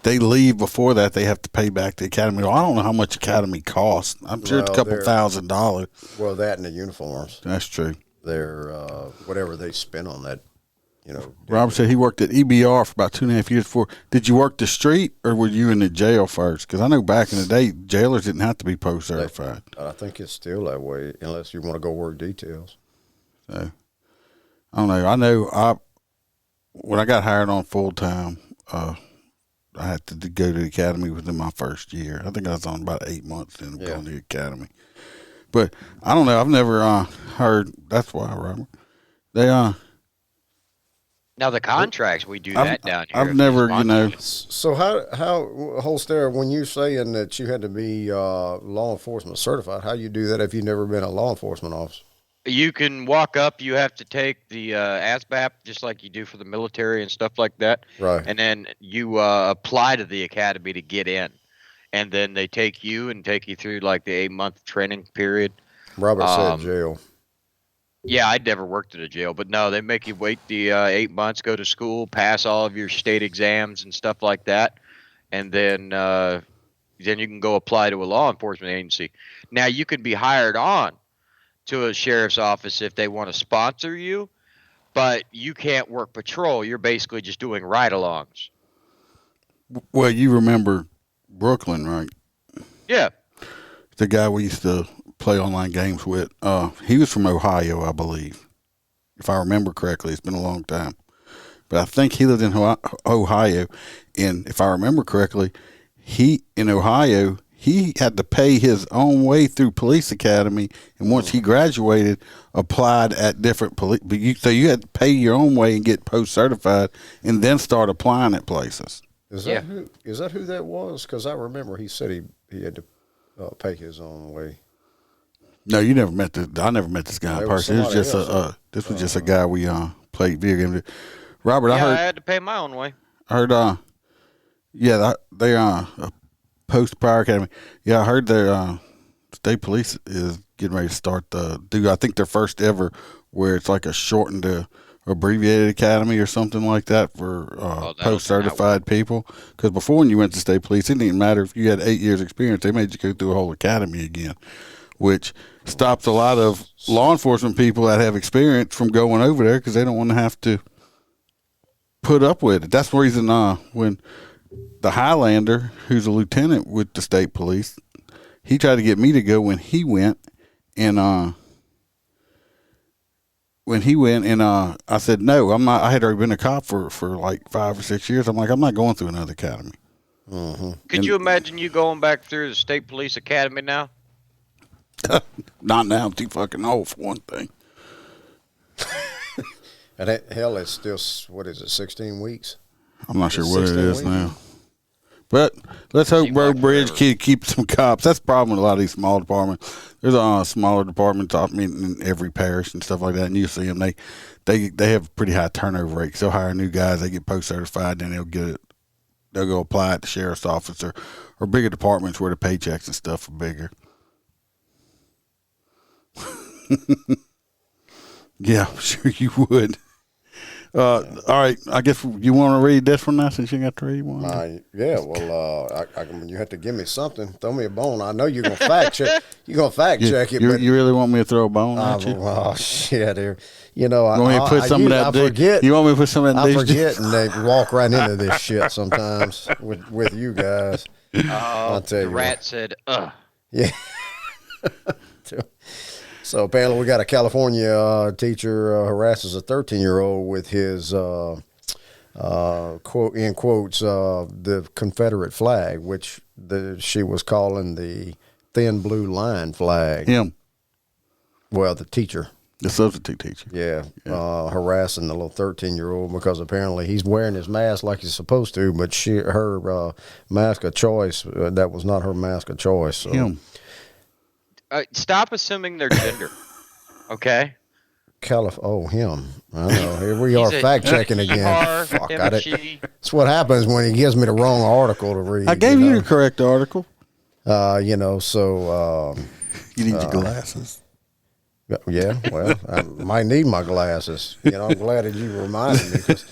they leave before that they have to pay back the academy. Well, I don't know how much academy costs. I'm sure it's a couple $1,000. Well, that and the uniforms. That's true. They're whatever they spend on that. Robert said he worked at EBR for about 2.5 years before. Did you work the street or were you in the jail first? Because I know back in the day, jailers didn't have to be post certified. I think it's still that way, unless you want to go work details. So I don't know. I know when I got hired on full time, I had to go to the academy within my first year. I think I was on about 8 months in going to the academy. But I don't know. I've never heard. That's why, Robert. They Now the contracts, we do that down here. I've never, So how Holster, when you're saying that you had to be law enforcement certified, how you do that if you've never been a law enforcement officer? You can walk up. You have to take the ASVAB just like you do for the military and stuff like that. Right. And then you apply to the academy to get in. And then they take you through like the 8-month training period. Robert said jail. Yeah, I'd never worked at a jail, but no, they make you wait the 8 months, go to school, pass all of your state exams and stuff like that, and then you can go apply to a law enforcement agency. Now, you can be hired on to a sheriff's office if they want to sponsor you, but you can't work patrol. You're basically just doing ride-alongs. Well, you remember Brooklyn, right? Yeah. The guy we used to play online games with. He was from Ohio, I believe, if I remember correctly. It's been a long time, but I think he lived in Ohio, and if I remember correctly, in Ohio he had to pay his own way through police academy, and once he graduated, applied at different police. So you had to pay your own way and get post certified, and then start applying at places. Is that who that was? Because I remember he said he had to pay his own way. No, you never met this. I never met this guy in person. It was just this was just a guy we played video games with. Robert, I had to pay my own way. I heard they post Power Academy. Yeah, I heard their state police is getting ready to start I think their first ever where it's like a shortened abbreviated academy or something like that for post certified people. Because before, when you went to state police, it didn't matter if you had 8 years experience; they made you go through a whole academy again, which stops a lot of law enforcement people that have experience from going over there because they don't want to have to put up with it. That's the reason when the Highlander, who's a lieutenant with the state police, he tried to get me to go when he went, and I said no, I'm not. I had already been a cop for like 5 or 6 years. I'm like, I'm not going through another academy. Could you imagine you going back through the state police academy now? Not now. I'm too fucking old for one thing. And it's still, what is it, 16 weeks? I'm not sure what it is now. But let's hope Bro Bridge keeps some cops. That's the problem with a lot of these small departments. There's smaller departments, I mean, in every parish and stuff like that, and you see them. They have a pretty high turnover rate. They'll hire new guys. They get post certified, then they'll go apply at the sheriff's office or bigger departments where the paychecks and stuff are bigger. Yeah, I'm sure you would. All right, I guess you want to read this one now since you got to read one. Yeah, well, you have to give me something. Throw me a bone. I know you're gonna fact check. You're gonna fact check it. You really want me to throw a bone at you? Oh shit! You want me to put some of that? I forget. You want me to put some of that? I forget, and they walk right into this shit sometimes with you guys. I'll tell you. The rat said, "Ugh." Yeah. So apparently we got a California teacher harasses a 13-year-old with his, quote, in quotes, the Confederate flag, which she was calling the thin blue line flag. Him. Well, the teacher. The substitute teacher. Yeah. Harassing the little 13-year-old because apparently he's wearing his mask like he's supposed to, but her mask of choice, that was not her mask of choice. So. Him. Stop assuming their gender, okay? Him. I know. Here we are fact checking again. Fuck, that's what happens when he gives me the wrong article to read. I gave you the correct article. So you need your glasses. Yeah, well, I might need my glasses. I'm glad that you reminded me because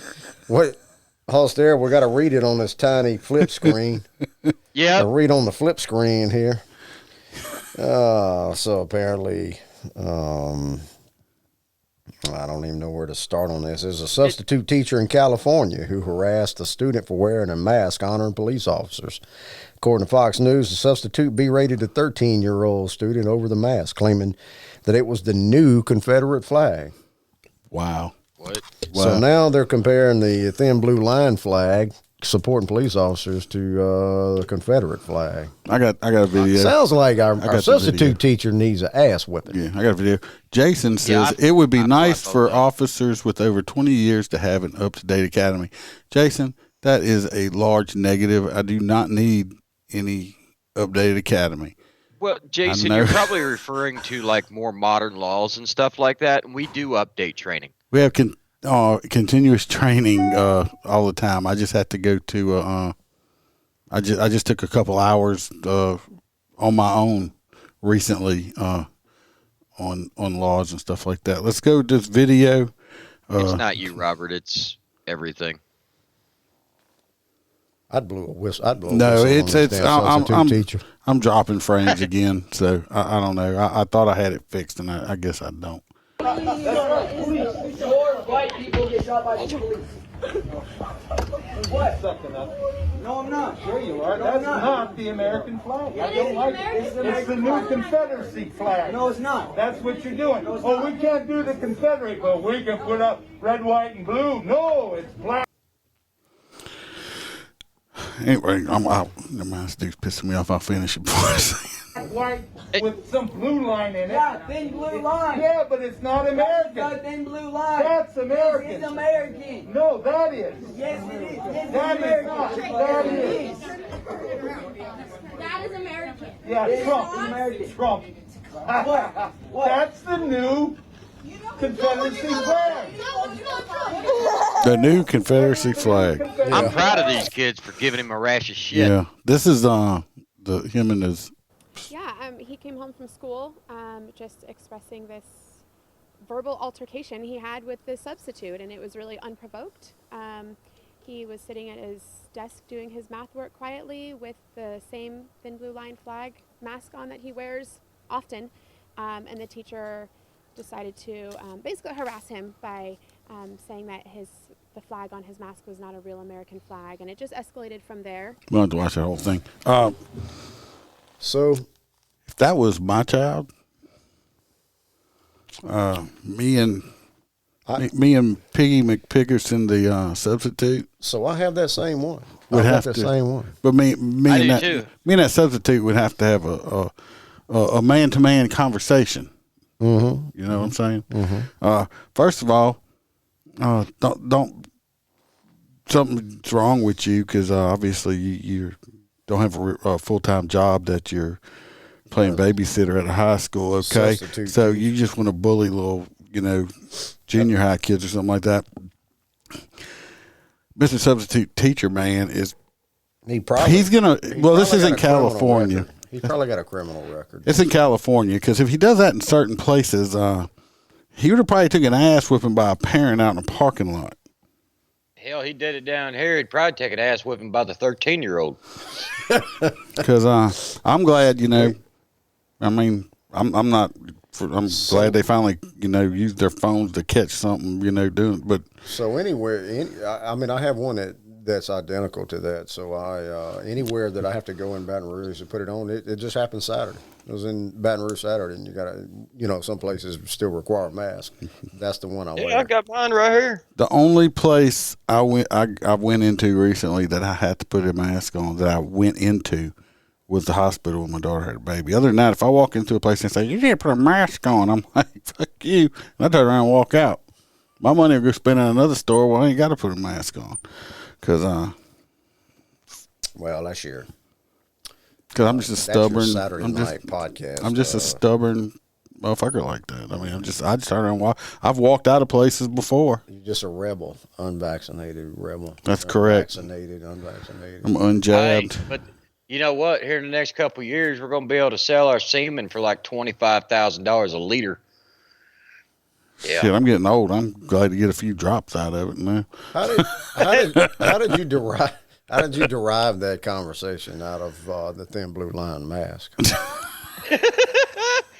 Holster, we got to read it on this tiny flip screen. Yeah. Read on the flip screen here. So apparently, I don't even know where to start on this. There's a substitute teacher in California who harassed a student for wearing a mask honoring police officers. According to Fox News, the substitute berated a 13-year-old student over the mask, claiming that it was the new Confederate flag. Wow. What? So now they're comparing the thin blue line flag supporting police officers to the Confederate flag. I got a video. Sounds like our substitute teacher needs an ass whipping. Yeah, I got a video. Jason says it would be nice for officers with over 20 years to have an up-to-date academy. Jason, that is a large negative. I do not need any updated academy. Well, Jason, you're probably referring to like more modern laws and stuff like that, and we do update training. We have continuous training all the time. I just had to go to I just took a couple hours on my own recently on laws and stuff like that. Let's go to this video. It's not you, Robert. It's everything. I'd blow a whistle. No, I'm dropping frames again, so I don't know. I thought I had it fixed, and I guess I don't. White people get shot by the police. What? No, I'm not. Sure you are. No, That's I'm not the American flag. Yeah, I don't like it. It's the new Confederacy flag. No, it's not. That's what you're doing. No, it's Oh, not. we can't do the Confederate, but we can put up red, white, and blue. No, it's black. Anyway, I'm out. Never mind, this dude's pissing me off. I'll finish it before I say it. White with some blue line in it. Yeah, thin blue line. Yeah, but it's not American. Got a thin blue line. That's American. It's American. No, that is. Yes, it is. Yes, That it's is American. not. That is. That is American. Yeah, It's Trump. American. Trump. What? That's the new Confederacy flag. The new Confederacy flag. I'm proud of these kids for giving him a rash of shit. Yeah, this is him and his. Yeah, he came home from school just expressing this verbal altercation he had with the substitute, and it was really unprovoked. He was sitting at his desk doing his math work quietly with the same thin blue line flag mask on that he wears often, and the teacher decided to basically harass him by saying that the flag on his mask was not a real American flag, and it just escalated from there. We'll have to watch that whole thing. So, if that was my child, me and Piggy McPickerson, the substitute. So I have that same one. Would I have got the to, same one. But me I and do that too. me and that substitute would have to have a man-to-man conversation. Mm-hmm. You know what I'm saying? Mm-hmm. First of all, don't something's wrong with you because obviously you don't have a full-time job that you're playing babysitter at a high school. Okay, Substitute so you just want to bully little junior high kids or something like that. Mr. Substitute Teacher Man is he's gonna this is in California. He's probably got a criminal record. It's in California because if he does that in certain places, he would have probably took an ass whipping by a parent out in a parking lot. Hell, he did it down here. He'd probably take an ass whipping by the 13-year-old. Because I'm glad, I mean, I'm not. I'm glad they finally, used their phones to catch something, doing. But so anywhere, I mean, I have one that's identical to that. So anywhere that I have to go in Baton Rouge to put it on, it just happened Saturday. It was in Baton Rouge Saturday, and you got some places still require a mask. That's the one I wear. Yeah, I got mine right here. the only place I went into recently that I had to put a mask on that I went into was the hospital when my daughter had a baby. Other than that, if I walk into a place and say, "You didn't put a mask on," I'm like, "Fuck you," and I turn around and walk out. My money will go spend in another store. Well, I ain't got to put a mask on. Because that's your. Because I'm just a stubborn. Saturday night podcast. I'm just a stubborn motherfucker like that. I mean, I just turn around and walk. I've walked out of places before. You're just a rebel, unvaccinated rebel. That's correct. Unvaccinated. I'm unjabbed. Hey, but you know what? Here in the next couple of years, we're going to be able to sell our semen for like $25,000 a liter. Yeah. Shit, I'm getting old. I'm glad to get a few drops out of it now. How did you derive? How did you derive that conversation out of the thin blue line mask?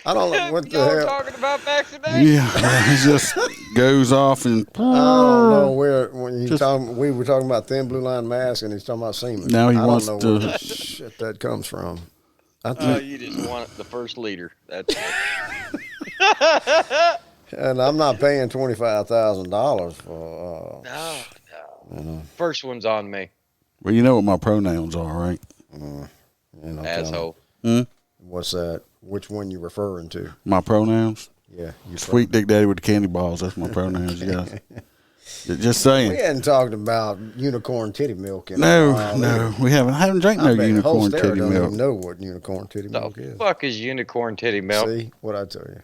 I don't know what the Y'all hell. talking about vaccination? Yeah, it just goes off and. I don't know where we were talking about thin blue line mask, and he's talking about semen. Now he I wants don't know to. where the shit that comes from. You just want the first liter. That's it. And I'm not paying $25,000 for. No. First one's on me. Well, you know what my pronouns are, right? Asshole. What's that? Which one you referring to? My pronouns? Yeah. Sweet Dick Daddy with the candy balls. That's my pronouns, you guys. Just saying. We hadn't talked about unicorn titty milk. No, we haven't. I haven't drank no unicorn titty milk. Don't even know what unicorn titty milk is. The fuck is unicorn titty milk? See what I tell you.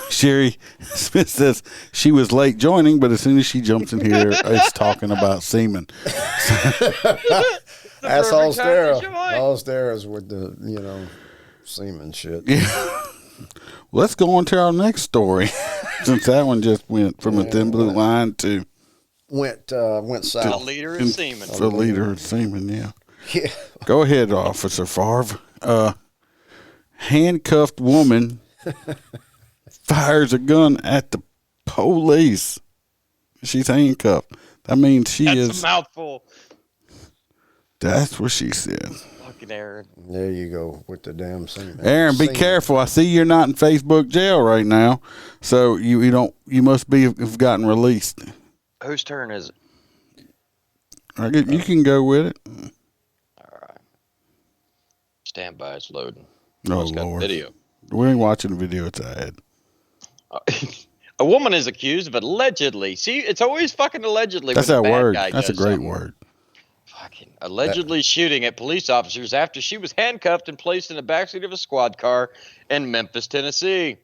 Sherry Smith says she was late joining, but as soon as she jumps in here, it's talking about semen. That's all Stara's with the semen shit. Yeah. Let's go on to our next story, since that one just went from a thin blue line to went south. A liter of semen. A liter of semen, yeah. Go ahead, Officer Favre. Handcuffed woman fires a gun at the police. She's handcuffed. That means she That's is. a mouthful. That's what she said. Fucking Aaron. There you go with the damn scene. Aaron, be careful. I see you're not in Facebook jail right now, so you must have gotten released. Whose turn is it? You can go with it. All right. Stand by. It's loading. Oh, It's got Lord. video. We ain't watching the video. It's ad. A woman is accused of allegedly. See, it's always fucking allegedly. That's when that the bad word. guy That's a does great something. word. Allegedly shooting at police officers after she was handcuffed and placed in the backseat of a squad car in Memphis, Tennessee.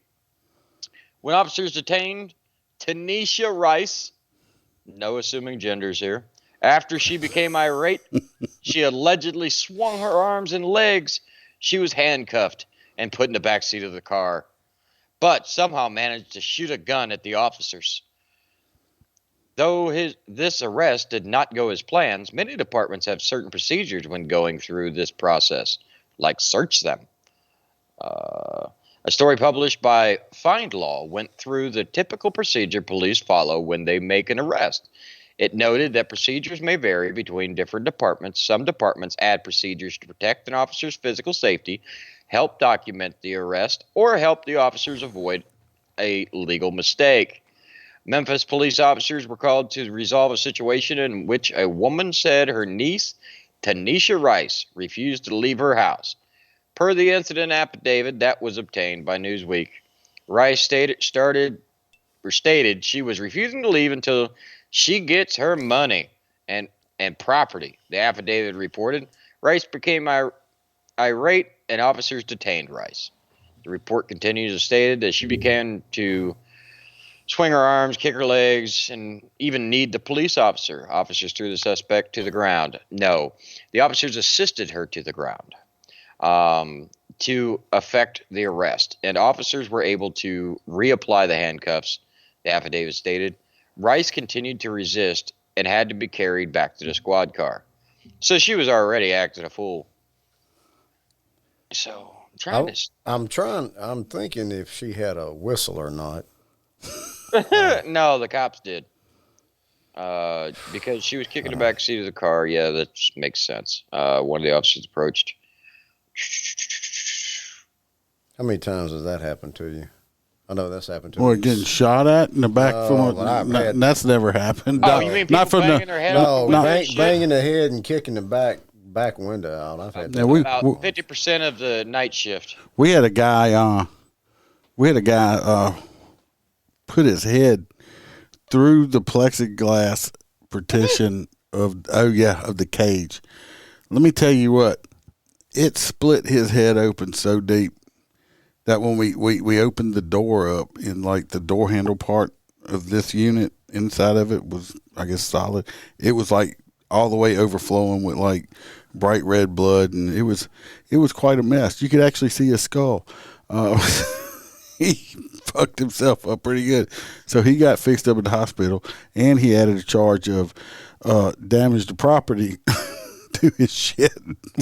When officers detained Tanisha Rice, no assuming genders here, after she became irate, she allegedly swung her arms and legs. She was handcuffed and put in the backseat of the car, but somehow managed to shoot a gun at the officers. Though this arrest did not go as planned, many departments have certain procedures when going through this process, like search them. A story published by Find Law went through the typical procedure police follow when they make an arrest. It noted that procedures may vary between different departments. Some departments add procedures to protect an officer's physical safety, help document the arrest, or help the officers avoid a legal mistake. Memphis police officers were called to resolve a situation in which a woman said her niece, Tanisha Rice, refused to leave her house. Per the incident affidavit that was obtained by Newsweek, Rice stated she was refusing to leave until she gets her money and property. The affidavit reported Rice became irate and officers detained Rice. The report continues and stated that she began to swing her arms, kick her legs, and even kneed the police officer. Officers threw the suspect to the ground. No, the officers assisted her to the ground to effect the arrest, and officers were able to reapply the handcuffs, the affidavit stated. Rice continued to resist and had to be carried back to the squad car. So she was already acting a fool. So I'm thinking if she had a whistle or not. No, the cops did. Because she was kicking the back seat of the car. Yeah, that makes sense. One of the officers approached. How many times has that happened to you? I know that's happened to me. Or getting shot at in the back that's never happened. Oh, you mean people banging their head no, out? Banging the head and kicking the back window out. I've had that. About 50% of the night shift. We had a guy put his head through the plexiglass partition of the cage. Let me tell you what, it split his head open so deep that when we opened the door up in like the door handle part of this unit, inside of it was, I guess, solid. It was like all the way overflowing with like bright red blood, and it was quite a mess. You could actually see his skull. He fucked himself up pretty good. So he got fixed up at the hospital, and he added a charge of damage to property to his shit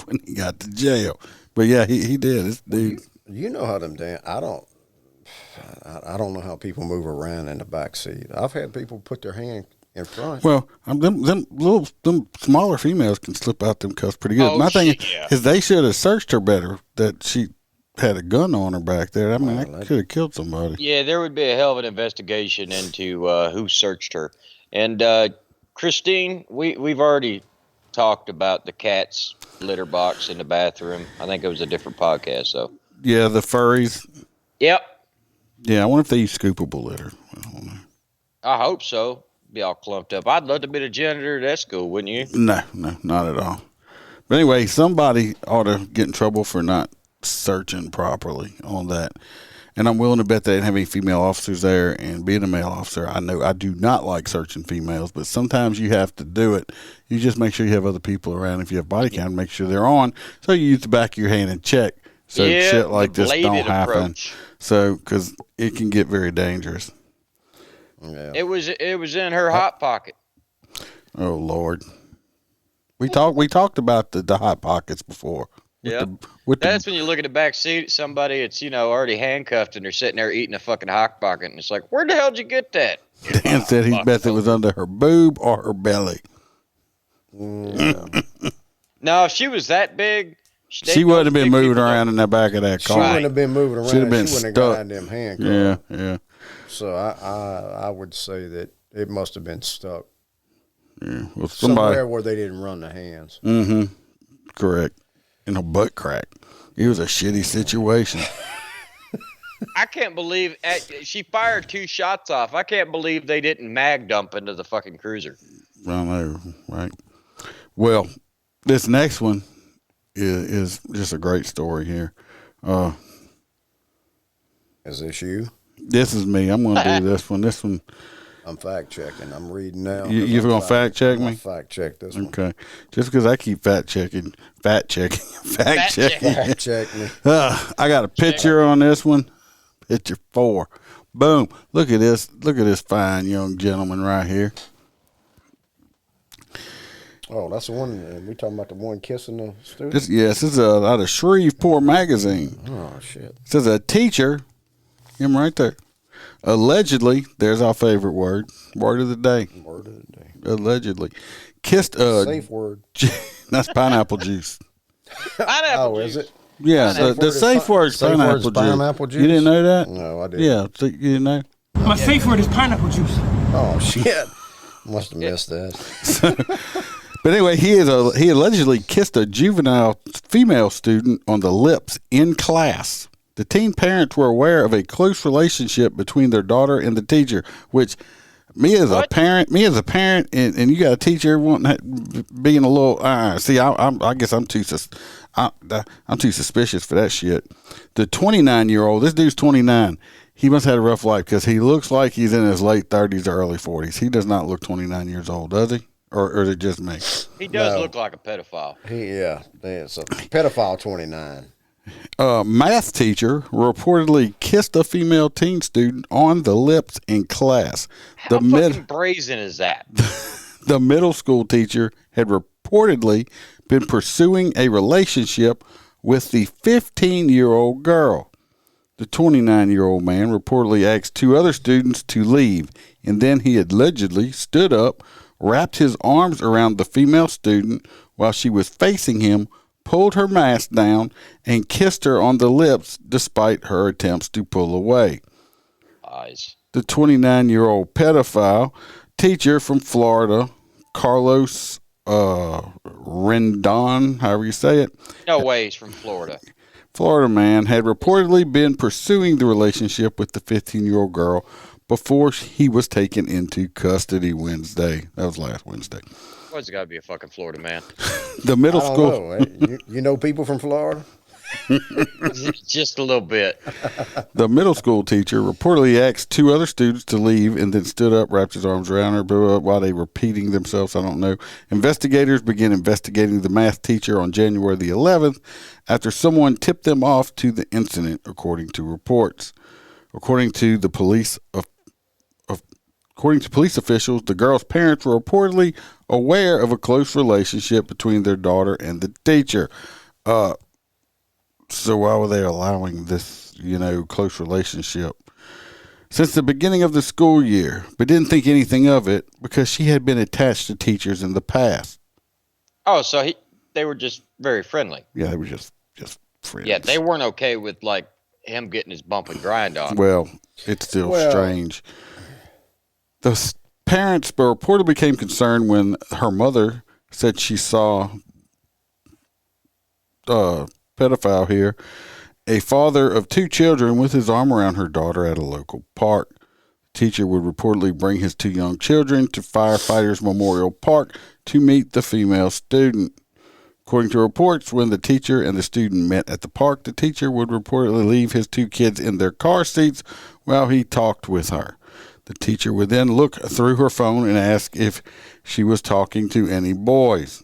when he got to jail. But yeah, he did. This dude. You know how them I don't know how people move around in the back seat. I've had people put their hand in front. Well, them smaller females can slip out them cuffs pretty good. My thing is they should have searched her better. That she had a gun on her back there. I mean, that could have killed somebody. Yeah, there would be a hell of an investigation into who searched her. And Christine, we've already talked about the cat's litter box in the bathroom. I think it was a different podcast, though. Yeah, the furries. Yep. Yeah, I wonder if they use scoopable litter. I hope so. Be all clumped up. I'd love to be the janitor at that school, wouldn't you? No, not at all. But anyway, somebody ought to get in trouble for not searching properly on that. And I'm willing to bet they didn't have any female officers there. And being a male officer, I know I do not like searching females, but sometimes you have to do it. You just make sure you have other people around. If you have body cam, make sure they're on. So you use the back of your hand and check. So shit like this don't happen. Approach. So, because it can get very dangerous. Yeah. It was in her hot pocket. Oh Lord, we talked about the hot pockets before. Yeah, that's when you look at the back seat. Somebody it's already handcuffed and they're sitting there eating a fucking hot pocket, and it's like, where the hell did you get that? Dan said he bet it was under her boob or her belly. No, if she was that big, she wouldn't have been moving around in the back of that car. She wouldn't have been moving around. She'd have been she wouldn't stuck. have got them handcuffs. Yeah. So I would say that it must have been stuck. Yeah. Well, somewhere where they didn't run the hands. Mm-hmm. Correct. In a butt crack. It was a shitty situation. I can't believe she fired 2 shots off. I can't believe they didn't mag dump into the fucking cruiser. I know, right? Well, this next one is just a great story here. Is this you? This is me. I'm going to do this one. This one. I'm fact checking. I'm reading now. You're going to fact check me? Fact check this one. Okay. Just because I keep fact checking. Fact check me. I got a picture on this one. Picture 4. Boom. Look at this. Look at this fine young gentleman right here. Oh, that's the one. We talking about the one kissing the student? This is out of Shreveport Magazine. Oh, shit. It says a teacher, him right there, allegedly, there's our favorite word of the day. Word of the day. Allegedly. Kissed safe word. That's pineapple juice. Pineapple juice. Is it? Yeah, the safe word is pineapple juice. You didn't know that? No, I didn't. Yeah, so you didn't know? My safe word is pineapple juice. Oh, shit. Must have missed that. But anyway, he allegedly kissed a juvenile female student on the lips in class. The teen parents were aware of a close relationship between their daughter and the teacher, which me as a parent, and you got a teacher being a little. I guess I'm too suspicious for that shit. The 29-year-old, this dude's 29. He must have had a rough life because he looks like he's in his late 30s or early 40s. He does not look 29 years old, does he? Or is it just me? He does look like a pedophile. It's a pedophile 29. Math teacher reportedly kissed a female teen student on the lips in class. How fucking brazen is that? The middle school teacher had reportedly been pursuing a relationship with the 15-year-old girl. The 29-year-old man reportedly asked 2 other students to leave, and then he allegedly stood up, wrapped his arms around the female student while she was facing him, pulled her mask down, and kissed her on the lips despite her attempts to pull away. Eyes. The 29-year-old pedophile teacher from Florida, Carlos Rendon, however you say it. No way he's from Florida. Florida man had reportedly been pursuing the relationship with the 15-year-old girl before he was taken into custody Wednesday. That was last Wednesday. Why's it got to be a fucking Florida man? The middle school. You know people from Florida? Just a little bit. The middle school teacher reportedly asked 2 other students to leave and then stood up, wrapped his arms around her, blah, blah, while they were repeating themselves. I don't know. Investigators began investigating the math teacher on January the 11th after someone tipped them off to the incident, according to reports. According to police officials, the girl's parents were reportedly aware of a close relationship between their daughter and the teacher. So why were they allowing this, close relationship? Since the beginning of the school year, but didn't think anything of it because she had been attached to teachers in the past. Oh, so they were just very friendly. Yeah, they were just friends. Yeah, they weren't okay with him getting his bump and grind on. Well, it's still strange. The parents reportedly became concerned when her mother said she saw pedophile here, a father of 2 children with his arm around her daughter at a local park. The teacher would reportedly bring his 2 young children to Firefighters Memorial Park to meet the female student. According to reports, when the teacher and the student met at the park, the teacher would reportedly leave his 2 kids in their car seats while he talked with her. The teacher would then look through her phone and ask if she was talking to any boys.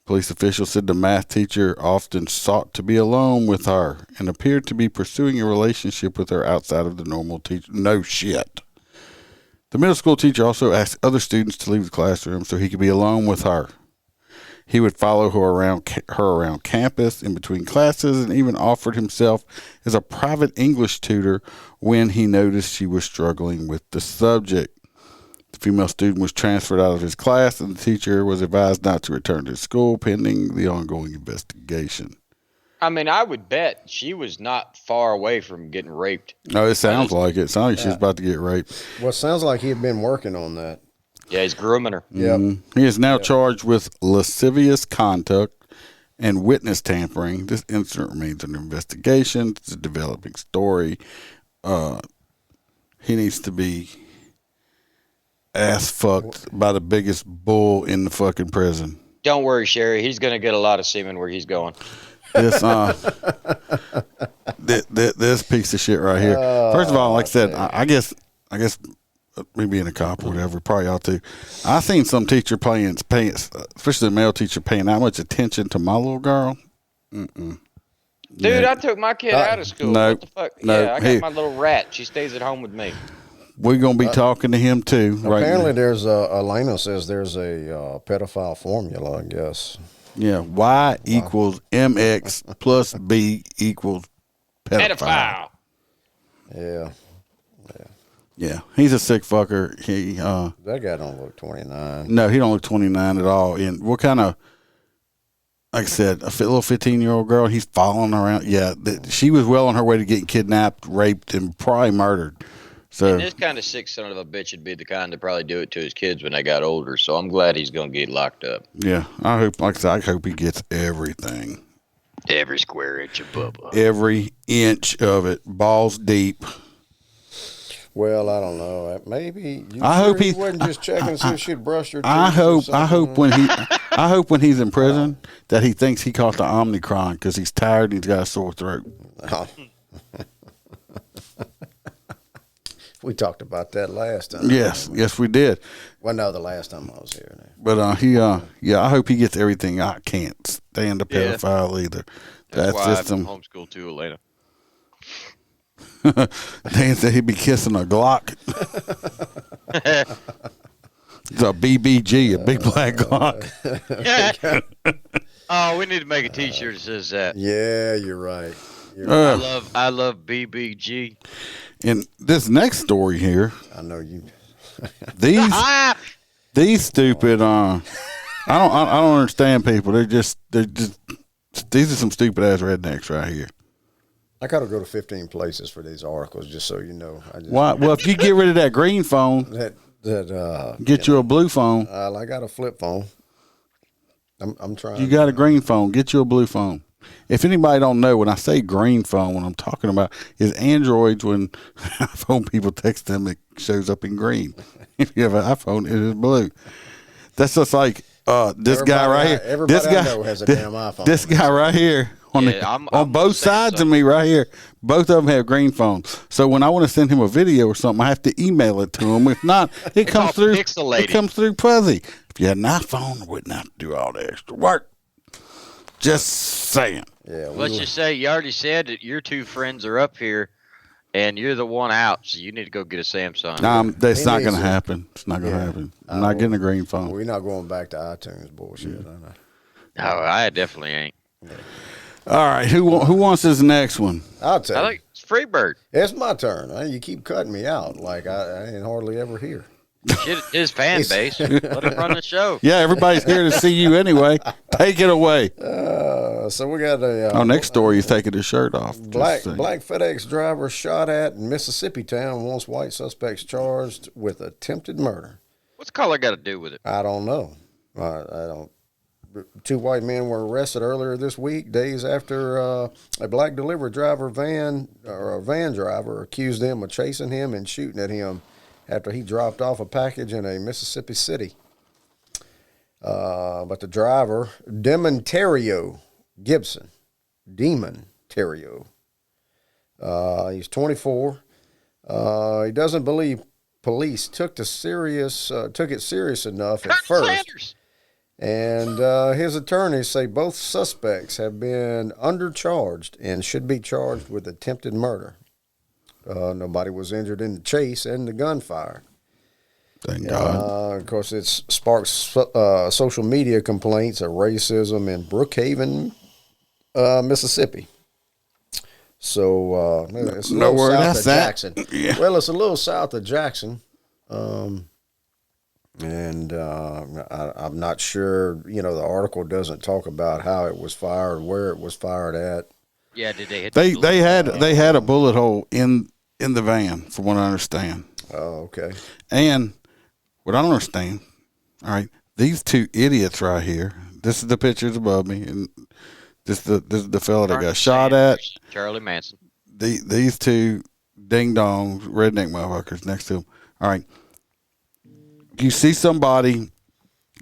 Police officials said the math teacher often sought to be alone with her and appeared to be pursuing a relationship with her outside of the normal teacher. No shit. The middle school teacher also asked other students to leave the classroom so he could be alone with her. He would follow her around campus in between classes and even offered himself as a private English tutor when he noticed she was struggling with the subject. The female student was transferred out of his class, and the teacher was advised not to return to school pending the ongoing investigation. I mean, I would bet she was not far away from getting raped. No, it sounds like it. It sounds like she was about to get raped. Well, it sounds like he had been working on that. Yeah, he's grooming her. Yep. He is now charged with lascivious conduct and witness tampering. This incident remains under investigation. It's a developing story. He needs to be ass fucked by the biggest bull in the fucking prison. Don't worry, Sherry. He's going to get a lot of semen where he's going. This this piece of shit right here. First of all, like I said, I guess me being a cop or whatever, probably ought to. I seen some teacher paying, especially a male teacher, paying that much attention to my little girl. Dude, I took my kid out of school. What the fuck? Yeah, I got my little rat. She stays at home with me. We're gonna be talking to him too. Apparently, right there's Elena says there's a pedophile formula. I guess. Yeah, Y equals MX plus B equals pedophile. Yeah. Yeah, he's a sick fucker. That guy don't look 29. No, he don't look 29 at all. And what kind of, like I said, a little 15-year-old girl, he's following around. Yeah, she was well on her way to getting kidnapped, raped, and probably murdered. So And this kind of sick son of a bitch would be the kind to probably do it to his kids when they got older. So I'm glad he's going to get locked up. Yeah, I hope, like I said, I hope he gets everything. Every square inch of Bubba. Every inch of it, balls deep. Well, I don't know. Maybe. I hope he wasn't just checking to see if she'd brushed her teeth. I hope when he's in prison that he thinks he caught the Omicron because he's tired and he's got a sore throat. We talked about that last time. Yes, we did. Well, no, the last time I was here. But I hope he gets everything. I can't stand a pedophile either. That's why just I'm homeschooled too, Elena. Dan said he'd be kissing a Glock. It's a BBG, a big black Glock. Oh, we need to make a T-shirt that says that. Yeah, you're right. I love BBG. And this next story here, I know you. these stupid. I don't understand people. They're just. These are some stupid ass rednecks right here. I gotta go to 15 places for these articles, just so you know. Why? Well, if you get rid of that green phone, get you a blue phone. I got a flip phone. I'm trying. You got a green phone. Get you a blue phone. If anybody don't know, when I say green phone, what I'm talking about is Androids. When iPhone people text them, it shows up in green. If you have an iPhone, it is blue. That's just like this guy right here. Everybody I know has a damn iPhone. This guy right here. On both sides of me right here, both of them have green phones. So when I want to send him a video or something, I have to email it to him. If not, it comes through. It comes through fuzzy. If you had an iPhone, I wouldn't have to do all the extra work. Just saying. Yeah. Let's just say you already said that your two friends are up here, and you're the one out. So you need to go get a Samsung. That's not going to happen. It's not going to happen. I'm not getting a green phone. We're not going back to iTunes bullshit. No, I definitely ain't. Yeah. All right, who wants this next one? I'll tell you. I think it's FreeBird. It's my turn. You keep cutting me out like I ain't hardly ever here. Shit, his fan base. Let him run the show. Yeah, everybody's here to see you anyway. Take it away. So we got a. Next story, he's taking his shirt off. Black FedEx driver shot at in Mississippi town wants white suspects charged with attempted murder. What's color got to do with it? I don't know. I don't. Two white men were arrested earlier this week, days after a black delivery van driver accused them of chasing him and shooting at him after he dropped off a package in a Mississippi city. But the driver, Demontario Gibson, he's 24. He doesn't believe police took it serious enough at first. Sanders. And his attorneys say both suspects have been undercharged and should be charged with attempted murder. Nobody was injured in the chase and the gunfire. Thank God. Of course, it sparks social media complaints of racism in Brookhaven, Mississippi. So it's a little south of Jackson. Yeah. Well, it's a little south of Jackson. And I'm not sure, the article doesn't talk about how it was fired, where it was fired at. Yeah, did they hit they had a bullet hole in the van, from what I understand. Oh, okay. And what I don't understand, all right, these two idiots right here, this is the pictures above me, and this is the fella that got shot at. Charlie Manson. These two ding-dongs, redneck motherfuckers next to him. All right. You see somebody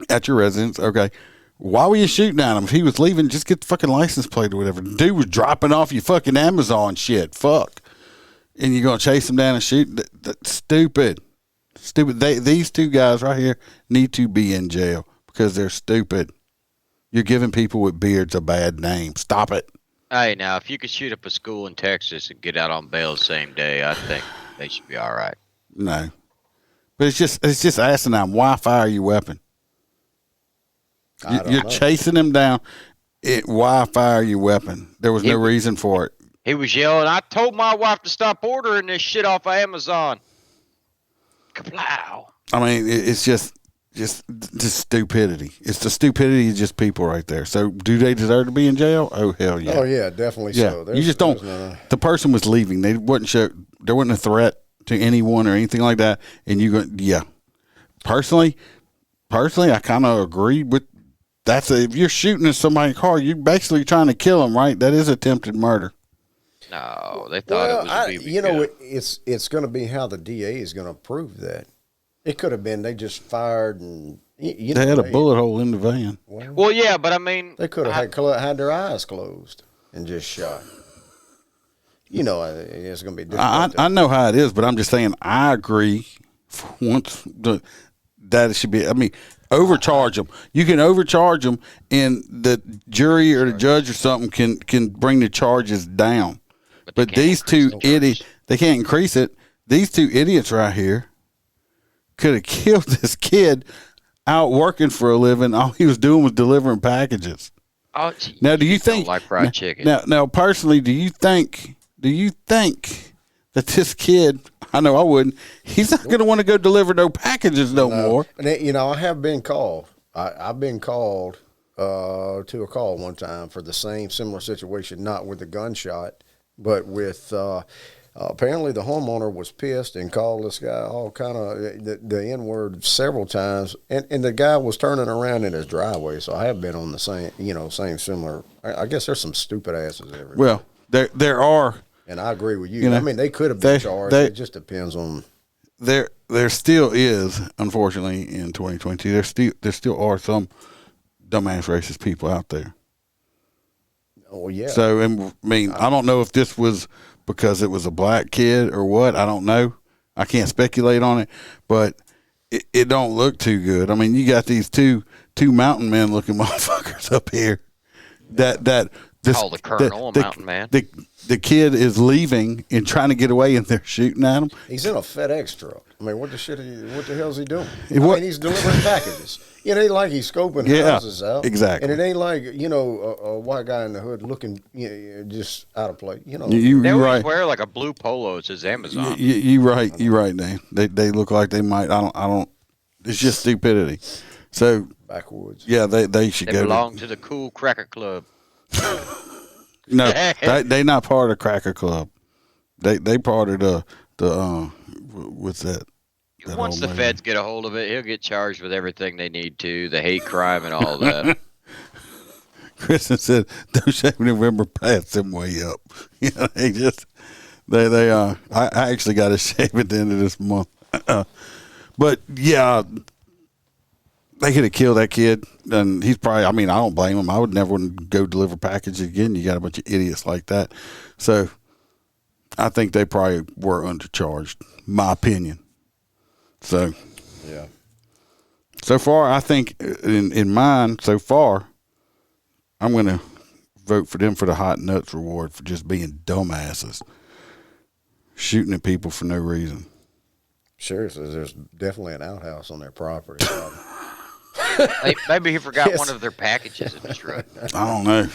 at your residence, okay, why were you shooting at him? If he was leaving, just get the fucking license plate or whatever. The dude was dropping off your fucking Amazon shit. Fuck. And you're going to chase him down and shoot? That's stupid. Stupid. These two guys right here need to be in jail because they're stupid. You're giving people with beards a bad name. Stop it. Hey, now, if you could shoot up a school in Texas and get out on bail the same day, I think they should be all right. No. But it's just asinine. Why fire your weapon? You're chasing him down. Why fire your weapon? There was no reason for it. He was yelling, I told my wife to stop ordering this shit off of Amazon. Kaplow. I mean, it's just stupidity. It's the stupidity of just people right there. So do they deserve to be in jail? Oh, hell yeah. Oh, yeah, definitely yeah. so. You just don't. The person was leaving. There wasn't a threat to anyone or anything like that. And you go, yeah. Personally, I kind of agree with if you're shooting at somebody's car, you're basically trying to kill them, right? That is attempted murder. No, they thought it was a BB gun. It's going to be how the DA is going to prove that. It could have been they just fired and they had a bullet hole in the van. Well, yeah, but I mean, they could have had their eyes closed and just shot. It's going to be different. I know how it is, but I'm just saying I agree. That it should be. I mean, overcharge them. You can overcharge them, and the jury or the judge or something can bring the charges down. But these two idiots, they can't increase it. These two idiots right here could have killed this kid out working for a living. All he was doing was delivering packages. Oh, now, do you think like fried chicken? Now, personally, do you think that this kid? I know I wouldn't. He's not going to want to go deliver no packages no more. And I have been called. I've been called to a call one time for the same similar situation, not with a gunshot, but with apparently the homeowner was pissed and called this guy all kind of the N-word several times, and the guy was turning around in his driveway. So I have been on the same similar. I guess there's some stupid asses everywhere. Well, there are. And I agree with you. I mean, they could have been charged. It just depends on. There still is, unfortunately, in 2022. There still are some dumbass racist people out there. Oh yeah. So I don't know if this was because it was a black kid or what. I don't know. I can't speculate on it, but it don't look too good. I mean, you got these two mountain men looking motherfuckers up here. The Colonel, a mountain man. The kid is leaving and trying to get away, and they're shooting at him. He's in a FedEx truck. I mean, what the hell is he doing? He's delivering packages. It ain't like he's scoping houses out. Exactly. And it ain't like, a white guy in the hood looking just out of place. They always wear like a blue polo. It says Amazon. You're right, Dan. They look like they might. I don't. It's just stupidity. So backwoods. Yeah, they should go. They belong to the Cool Cracker Club. No, they not part of Cracker Club. They part of the what's that? Once the feds get a hold of it, he'll get charged with everything they need to, the hate crime and all that. Kristen said, "Don't shave November pass them way up." I actually got to shave at the end of this month. But yeah, they could have killed that kid, and he's probably. I mean, I don't blame him. I would never want to go deliver packages again. You got a bunch of idiots like that, so I think they probably were undercharged. My opinion. So, yeah. So far, I think in mine, so far, I'm going to vote for them for the hot nuts reward for just being dumbasses, shooting at people for no reason. Seriously, there's definitely an outhouse on their property. Maybe he forgot one of their packages in his truck. I don't know.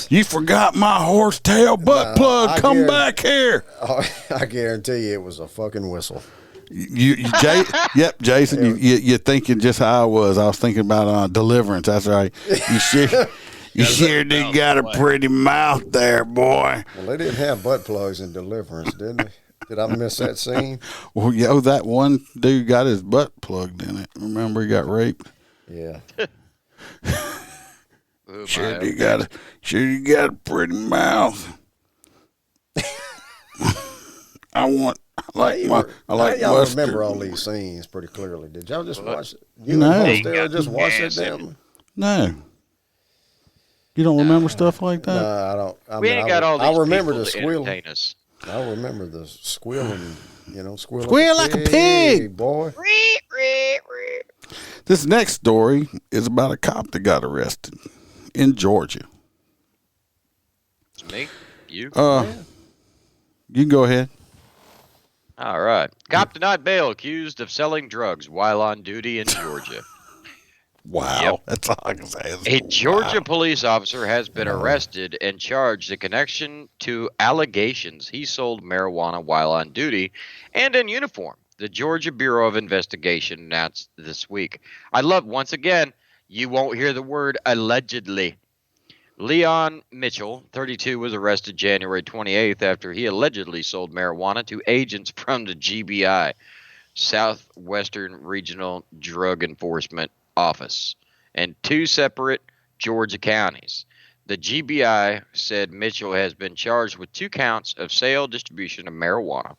You forgot my horsetail butt plug. Come back here. I guarantee you it was a fucking whistle. Yep, Jason, you're thinking just how I was. I was thinking about Deliverance. That's right. You sure did got a pretty mouth there, boy. Well, they didn't have butt plugs in Deliverance, didn't they? Did I miss that scene? Well, that one dude got his butt plugged in it. Remember, he got raped. Yeah. Sure, you got a pretty mouth. I like y'all remember all these scenes pretty clearly. Did y'all just watch it? Just watch it, damn. No. You don't remember stuff like that? No, I don't. We ain't got all these I remember people the to squealing. entertain us. I remember the squealing, Squeal like a pig, boy. This next story is about a cop that got arrested in Georgia. It's me? You? You can go ahead. All right. Cop denied bail accused of selling drugs while on duty in Georgia. Wow. Yep. That's all I can say. A Georgia police officer has been arrested and charged in connection to allegations he sold marijuana while on duty and in uniform. The Georgia Bureau of Investigation announced this week. I love, once again, you won't hear the word allegedly. Leon Mitchell, 32, was arrested January 28th after he allegedly sold marijuana to agents from the GBI, Southwestern Regional Drug Enforcement Office, and two separate Georgia counties. The GBI said Mitchell has been charged with 2 counts of sale, distribution of marijuana,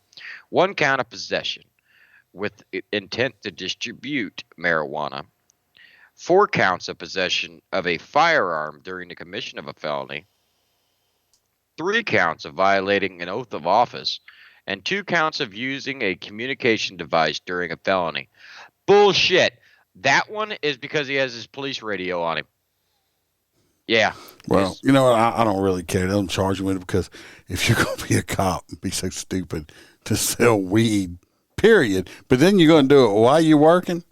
1 count of possession with intent to distribute marijuana, 4 counts of possession of a firearm during the commission of a felony, 3 counts of violating an oath of office, and 2 counts of using a communication device during a felony. Bullshit. That one is because he has his police radio on him. Yeah. Well, you know what? I don't really care. They don't charge you with it because if you're going to be a cop and be so stupid to sell weed, period, but then you're going to do it while you're working?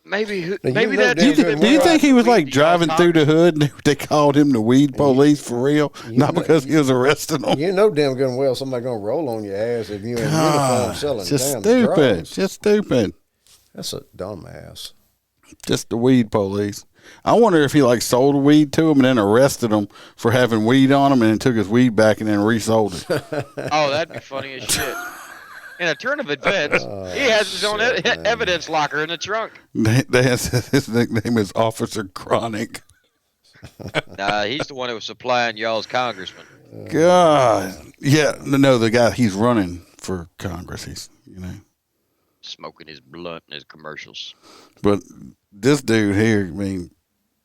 Maybe do you think he was like driving through the hood and they called him the weed police for real? Not because he was arresting them. You know damn good and well somebody going to roll on your ass if you in uniform selling just damn stupid. drugs. Just stupid. That's a dumbass. Just the weed police. I wonder if he like sold weed to him and then arrested him for having weed on him and then took his weed back and then resold it. Oh, that'd be funny as shit. In a turn of events, he has his own evidence locker in the trunk. His nickname is Officer Chronic. Nah, he's the one who was supplying y'all's congressman. God. Yeah, no, the guy, he's running for Congress. He's, smoking his blunt in his commercials. But this dude here, I mean,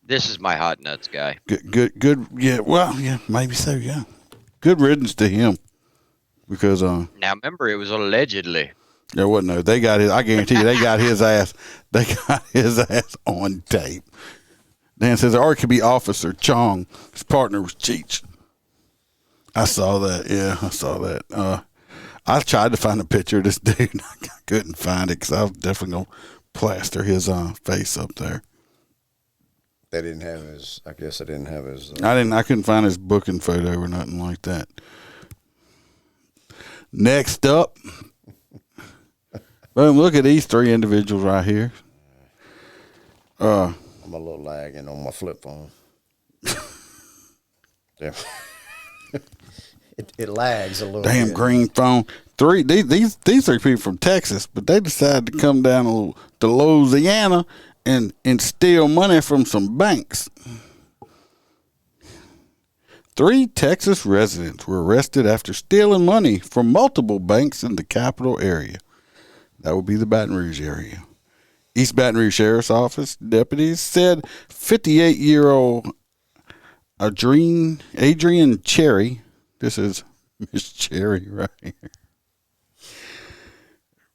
this is my hot nuts guy. Good. Yeah, well, yeah, maybe so. Yeah, good riddance to him, because now remember it was allegedly. There wasn't no. They got his. I guarantee you, they got his ass. They got his ass on tape. Dan says, or it could be Officer Chong. His partner was Cheech. I saw that. Yeah, I saw that. I tried to find a picture of this dude. I couldn't find it because I was definitely going to plaster his face up there. They didn't have his, I guess they didn't have his. I couldn't find his booking photo or nothing like that. Next up. Boom, look at these 3 individuals right here. I'm a little lagging on my flip phone. Yeah. It lags a little Damn bit. green phone. These 3 people from Texas, but they decided to come down to Louisiana and steal money from some banks. 3 Texas residents were arrested after stealing money from multiple banks in the capital area. That would be the Baton Rouge area. East Baton Rouge Sheriff's Office deputies said 58-year-old Adrian Cherry, this is Miss Cherry right here,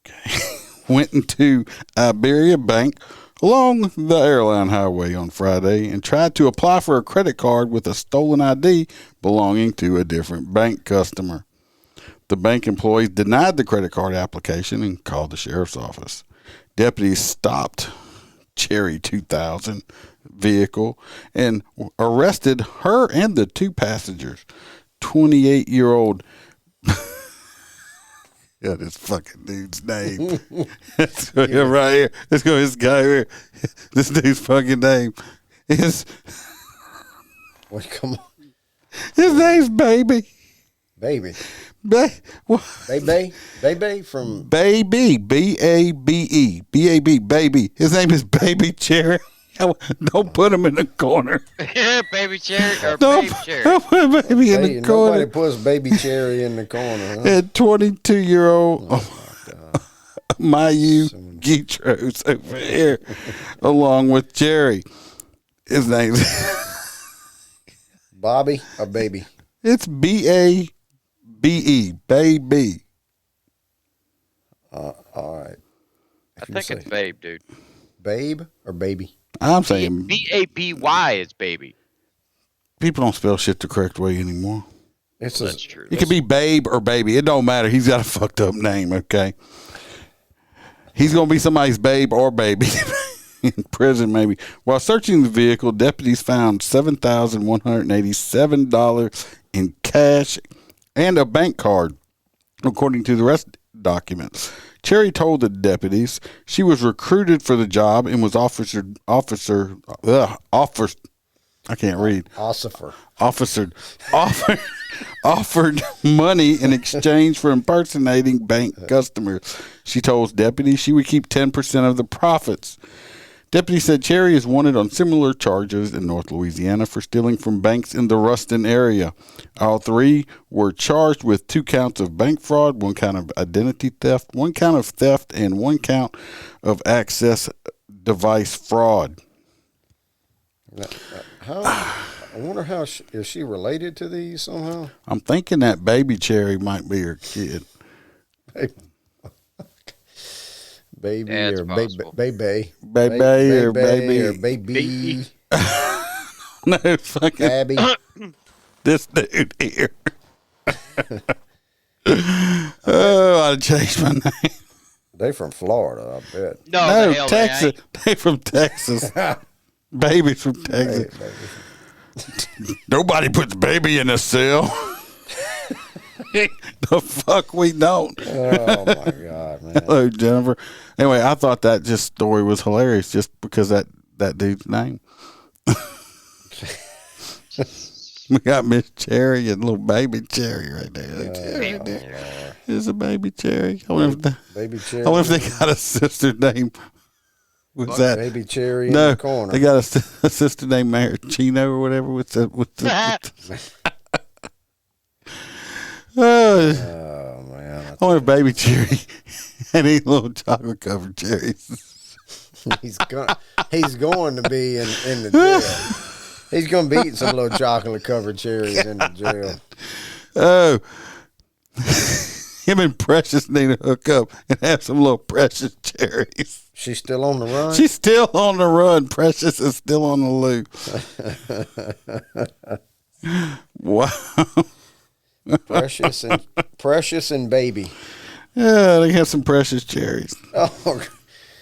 okay, went into Iberia Bank along the airline highway on Friday and tried to apply for a credit card with a stolen ID belonging to a different bank customer. The bank employees denied the credit card application and called the sheriff's office. Deputies stopped Cherry 2000 vehicle and arrested her and the 2 passengers. 28-year-old. Yeah, this fucking dude's name. Let's go here, right here. Let's go. This guy here. This dude's fucking name is. What? Come on. His name's Baby. Baby. Baby from Baby. B-A-B-E. B-A-B. Baby. His name is Baby Cherry. Don't put him in the corner. Yeah, Baby Cherry or Baby Cherry. Don't put Baby in the corner. Nobody puts Baby Cherry in the corner. Huh? And 22-year-old Mayu Gitros over here, along with Jerry. His name's Bobby or Baby? It's B-A-B-E. Baby. All right. I think it's Babe, dude. Babe or Baby? I'm saying B-A-B-Y is Baby. People don't spell shit the correct way anymore. That's true. It could be Babe or Baby. It don't matter. He's got a fucked up name, okay? He's going to be somebody's babe or baby in prison, maybe. While searching the vehicle, deputies found $7,187 in cash and a bank card, according to the arrest documents. Cherry told the deputies she was recruited for the job and was offered money in exchange for impersonating bank customers. She told deputies she would keep 10% of the profits. Deputies said Cherry is wanted on similar charges in North Louisiana for stealing from banks in the Ruston area. All 3 were charged with 2 counts of bank fraud, 1 count of identity theft, 1 count of theft, and 1 count of access device fraud. I wonder how is she related to these somehow? I'm thinking that Baby Cherry might be her kid. Baby Yeah, or baby. Baby or baby. Or baby. No, fucking Abby. This dude here. Oh, I'd change my name. They from Florida, I bet. No, Texas. They from Texas. Baby's from Texas. Nobody puts Baby in a cell. The fuck we don't. Oh my God, man. Hello, Jennifer. Anyway, I thought that story was hilarious just because that dude's name. We got Miss Cherry and little Baby Cherry right there. There's a Baby Cherry. I wonder if they got a sister named. What's that? Baby Cherry in the corner. They got a sister named Maraschino or whatever. Oh man! I wonder if Baby Cherry had any little chocolate covered cherries. He's going to be in the jail. He's going to be eating some little chocolate covered cherries in the jail. Oh, him and Precious need to hook up and have some little Precious cherries. She's still on the run? She's still on the run. Precious is still on the loose. Wow. Precious and Baby. Yeah, they have some Precious cherries. Oh,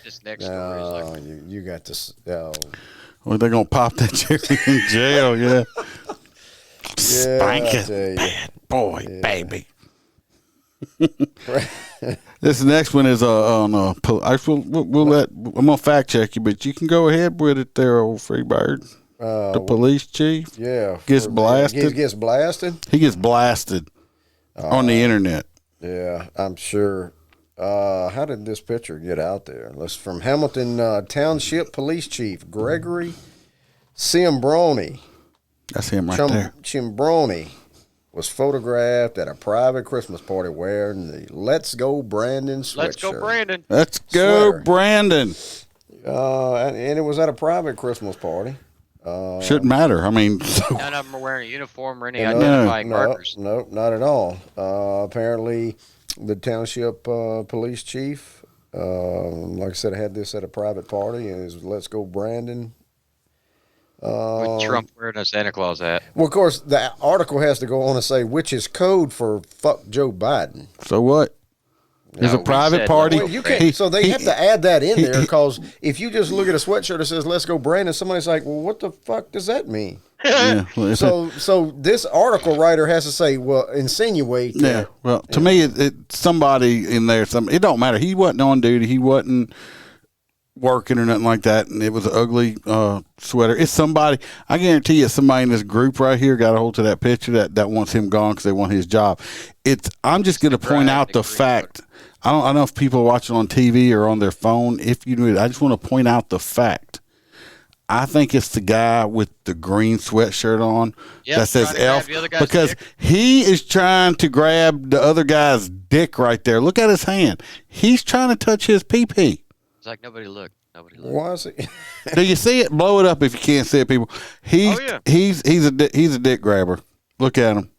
this next story is like you got this. Oh. Well, they're gonna pop that cherry in jail. Yeah. Spank it, bad boy, baby. This next one is on we'll let. I'm gonna fact check you, but you can go ahead with it there, old FreeBird. The police chief, gets blasted. He gets blasted. He gets blasted on the internet. Yeah, I'm sure. How did this picture get out there? Let's from Hamilton Township Police Chief Gregory Ciambroni. That's him right there. Ciambroni was photographed at a private Christmas party wearing the "Let's Go Brandon" sweatshirt. Let's go, Brandon. Let's go, Sweater. Brandon. And it was at a private Christmas party. Shouldn't matter. I mean, None of them are wearing a uniform or any identifying markers. No, not at all. Apparently, the township police chief, like I said, had this at a private party, and his "Let's Go Brandon" With Trump wearing a Santa Claus hat. Well, of course, the article has to go on and say, which is code for fuck Joe Biden. So what? There's a private party. Well, you can't, so they have to add that in there because if you just look at a sweatshirt that says "Let's go Brandon," somebody's like, "Well, what the fuck does that mean?" Yeah. So this article writer has to say, "Well, insinuate." Yeah. Well, to me, it somebody in there. It don't matter. He wasn't on duty. He wasn't working or nothing like that, and it was an ugly sweater. It's somebody. I guarantee you, somebody in this group right here got a hold of that picture that wants him gone because they want his job. I'm just going to point out the fact. I don't know if people are watching on TV or on their phone. If you do it, I just want to point out the fact. I think it's the guy with the green sweatshirt on that says Elf, because he is trying to grab the other guy's dick right there. Look at his hand. He's trying to touch his pee-pee. It's like nobody look. Why is it? Do you see it? Blow it up if you can't see it, people. He's a dick grabber. Look at him.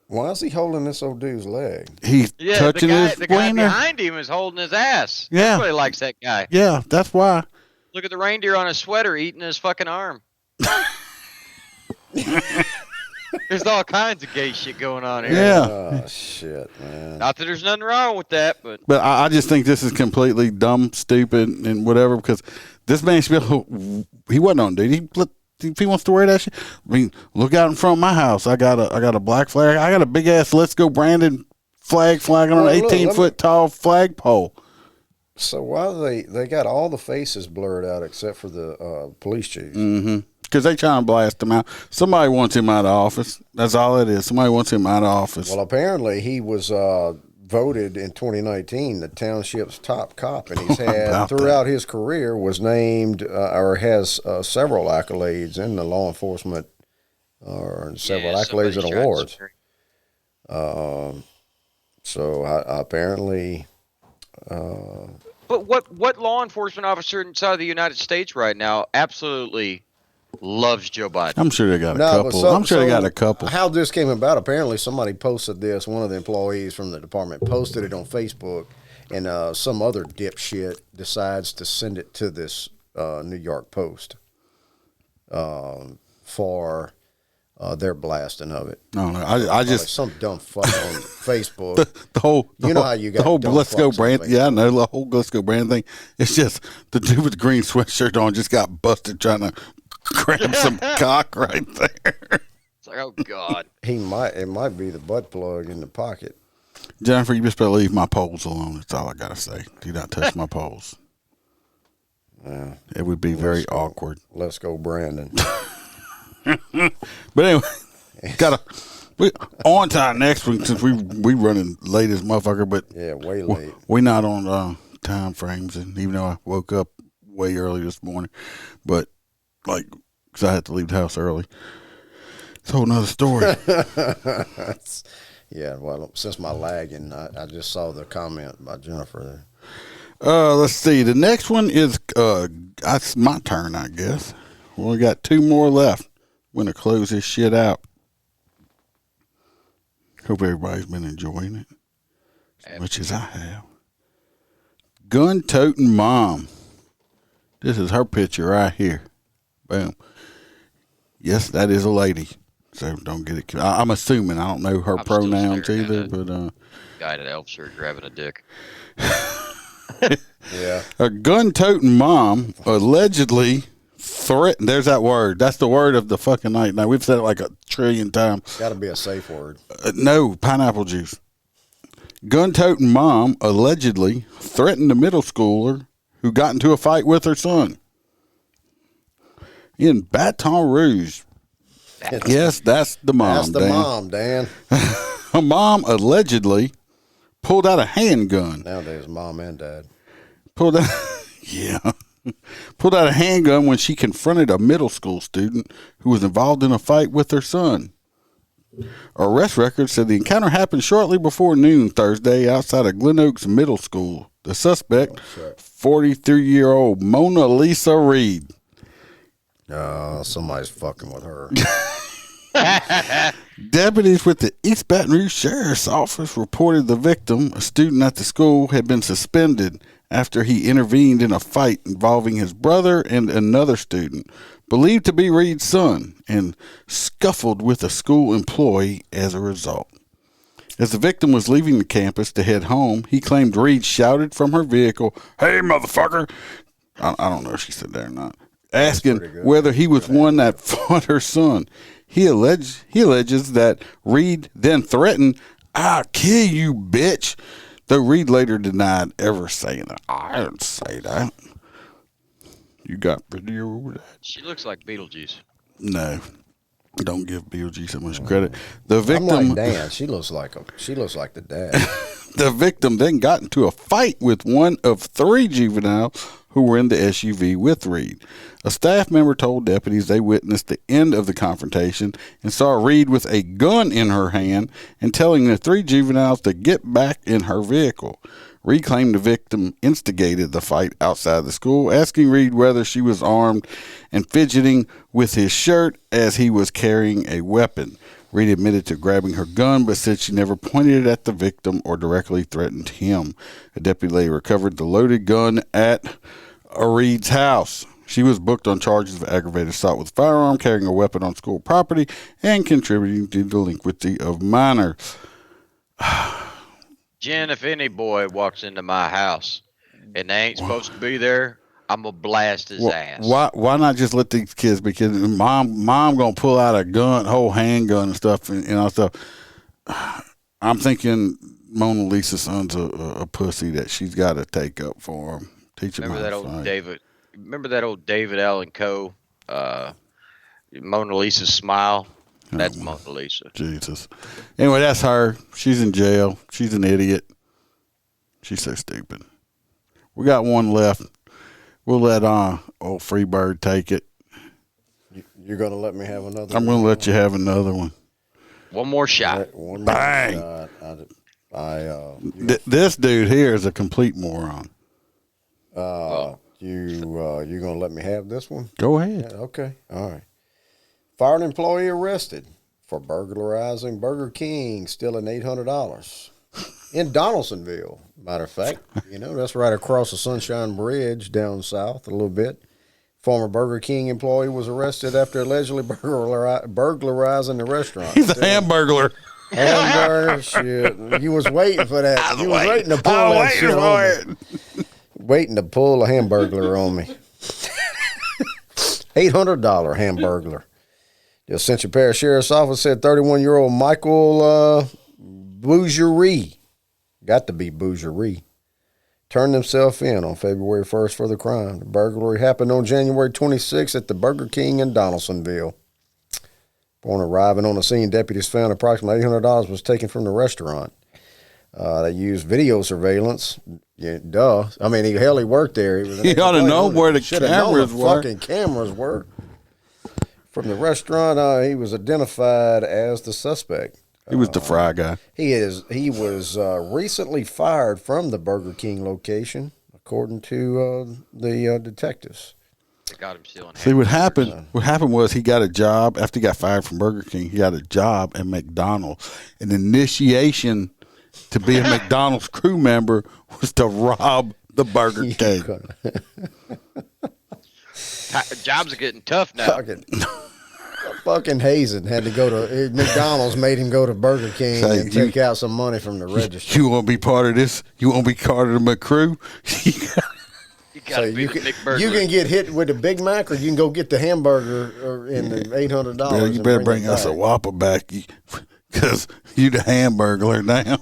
Why is he holding this old dude's leg? He's touching his the guy wiener. behind him is holding his ass. Yeah. Everybody likes that guy. Yeah, that's why. Look at the reindeer on his sweater eating his fucking arm. There's all kinds of gay shit going on here. Yeah. Oh, shit, man. Not that there's nothing wrong with that, but I just think this is completely dumb, stupid, and whatever, because this man should be, he wasn't on duty. If he wants to wear that shit, I mean, look out in front of my house. I got a black flag. I got a big ass "Let's Go Brandon" flag on an 18-foot tall flagpole. So why they got all the faces blurred out except for the police chief? Mm-hmm. Because they trying to blast him out. Somebody wants him out of office. That's all it is. Somebody wants him out of office. Well, apparently he was voted in 2019 the township's top cop, and he's had throughout his career was named or has several accolades in the law enforcement or several accolades and awards. So apparently. But what law enforcement officer inside of the United States right now absolutely loves Joe Biden? I'm sure they got a couple. They got a couple. How this came about, apparently somebody posted this. One of the employees from the department posted it on Facebook, and some other dipshit decides to send it to this New York Post for their blasting of it. No, I just some dumb fuck on Facebook. The whole how you got the whole dumb "Let's Go fucks on Brand." Facebook. Yeah, I know the whole "Let's Go Brand" thing. It's just the dude with the green sweatshirt on just got busted trying to grab some cock right there. It's like, oh God. It might be the butt plug in the pocket. Jennifer, you just better leave my poles alone. That's all I gotta say. Do not touch my poles. Yeah, it would be very awkward. Let's go, Brandon. But anyway, on to our next one since we running late as motherfucker. But yeah, way late. We not on time frames, and even though I woke up way early this morning, but because I had to leave the house early. It's a whole nother story. Yeah, well, since my lagging, I just saw the comment by Jennifer there. Let's see. The next one is it's my turn, I guess. We only got two more left. I'm going to close this shit out. Hope everybody's been enjoying it as much as I have. Gun-toting mom. This is her picture right here. Boom. Yes, that is a lady. So don't get it. I'm assuming. I don't know her pronouns either. But guy in an elf shirt grabbing a dick. Yeah. A gun-toting mom allegedly threatened. There's that word. That's the word of the fucking night. Now, we've said it like a trillion times. It's got to be a safe word. No, pineapple juice. Gun-toting mom allegedly threatened a middle schooler who got into a fight with her son in Baton Rouge. Yes, that's the mom. That's the Dan. mom, Dan. Her mom allegedly pulled out a handgun. Nowadays, mom and dad. Pulled out a handgun when she confronted a middle school student who was involved in a fight with her son. Arrest records said the encounter happened shortly before noon Thursday outside of Glen Oaks Middle School. The suspect, 43-year-old Mona Lisa Reed. Somebody's fucking with her. Deputies with the East Baton Rouge Sheriff's Office reported the victim, a student at the school, had been suspended after he intervened in a fight involving his brother and another student. believed to be Reed's son, and scuffled with a school employee as a result. As the victim was leaving the campus to head home, he claimed Reed shouted from her vehicle, "Hey, motherfucker!" I don't know if she said that or not. Asking whether he was one that fought her son. He alleges that Reed then threatened, "I'll kill you, bitch," though Reed later denied ever saying that. I didn't say that. You got video over that? She looks like Beetlejuice. No. Don't give Beetlejuice so much credit. The victim, I'm like, Dan, she looks like the dad. The victim then got into a fight with one of 3 juveniles who were in the SUV with Reed. A staff member told deputies they witnessed the end of the confrontation and saw Reed with a gun in her hand and telling the 3 juveniles to get back in her vehicle. Reed claimed the victim instigated the fight outside the school, asking Reed whether she was armed and fidgeting with his shirt as he was carrying a weapon. Reed admitted to grabbing her gun, but said she never pointed it at the victim or directly threatened him. A deputy later recovered the loaded gun at Reed's house. She was booked on charges of aggravated assault with a firearm, carrying a weapon on school property, and contributing to delinquency of minors. Jen, if any boy walks into my house and they ain't supposed to be there, I'm going to blast his ass. Why not just let these kids be kids? Mom going to pull out a gun, whole handgun and stuff, and all stuff. I'm thinking Mona Lisa's son's a pussy that she's got to take up for him. Teach him Remember how that to old fight. David? Remember that old David Allen Coe? Mona Lisa's smile. That's Mona Lisa. Jesus. Anyway, that's her. She's in jail. She's an idiot. She's so stupid. We got one left. We'll let old FreeBird take it. You're going to let me have another I'm going to let you have another one. One more shot. One more Bang. shot. This dude here is a complete moron. You going to let me have this one? Go ahead. Yeah, okay. All right. Fired employee arrested for burglarizing Burger King, stealing $800 in Donaldsonville. Matter of fact, that's right across the Sunshine Bridge down south a little bit. Former Burger King employee was arrested after allegedly burglarizing the restaurant. He's a hamburglar. Hamburger shit. You was waiting for that. You was waiting to pull that shit on me. Waiting to pull a hamburglar on me. $800 hamburglar. The Central Parish Sheriff's Office said 31-year-old Michael Bougerie, got to be Bougerie, turned himself in on February 1st for the crime. The burglary happened on January 26th at the Burger King in Donaldsonville. Upon arriving on the scene, deputies found approximately $800 was taken from the restaurant. They used video surveillance. Yeah, duh. I mean, he worked there. He ought to know where the cameras were. Fucking cameras were. From the restaurant, he was identified as the suspect. He was the fry guy. He was recently fired from the Burger King location, according to the detectives. They got him stealing. See, what happened was he got a job after he got fired from Burger King. He got a job at McDonald's. An initiation to be a McDonald's crew member was to rob the Burger King. Jobs are getting tough now. Fucking Hazen had to go to McDonald's, made him go to Burger King and take out some money from the register. You want to be part of this? You want to be part of the McCrew? You can get hit with a Big Mac, or you can go get the hamburger and the $800. You better bring us a Whopper back, because you the hamburglar now.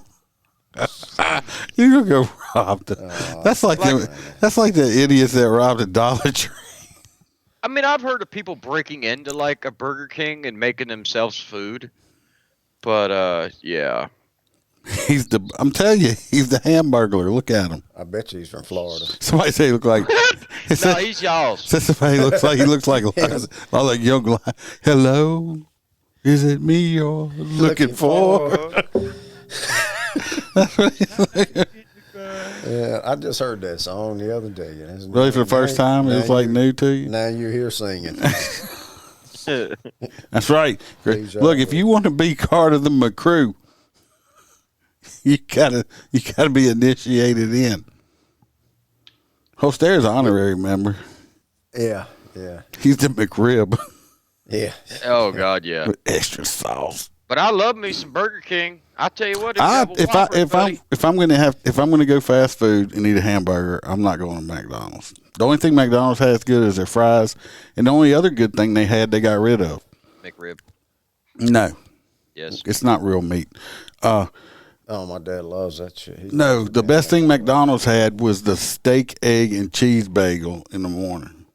You gonna go rob that's like the idiots that robbed a Dollar Tree. I mean, I've heard of people breaking into like a Burger King and making themselves food, but yeah. I'm telling you, he's the hamburglar. Look at him. I bet you he's from Florida. Somebody say he look like. No, he's y'all's. Somebody he looks like all like young. Hello, is it me you're looking for? That's what he's like. Yeah, I just heard that song the other day. Really, for the first time, it was like new to you. Now you're here singing. That's right. Look, if you want to be part of the McCrew, you gotta be initiated in. Hoster's honorary member. Yeah, Yeah. He's the McRib. Yeah. Oh God, yeah. With extra sauce. But I love me some Burger King. I tell you what, if I'm gonna go fast food and eat a hamburger, I'm not going to McDonald's. The only thing McDonald's has good is their fries, and the only other good thing they had, they got rid of. McRib. No. Yes. It's not real meat. Oh, my dad loves that shit. No, the best thing McDonald's had was the steak, egg, and cheese bagel in the morning.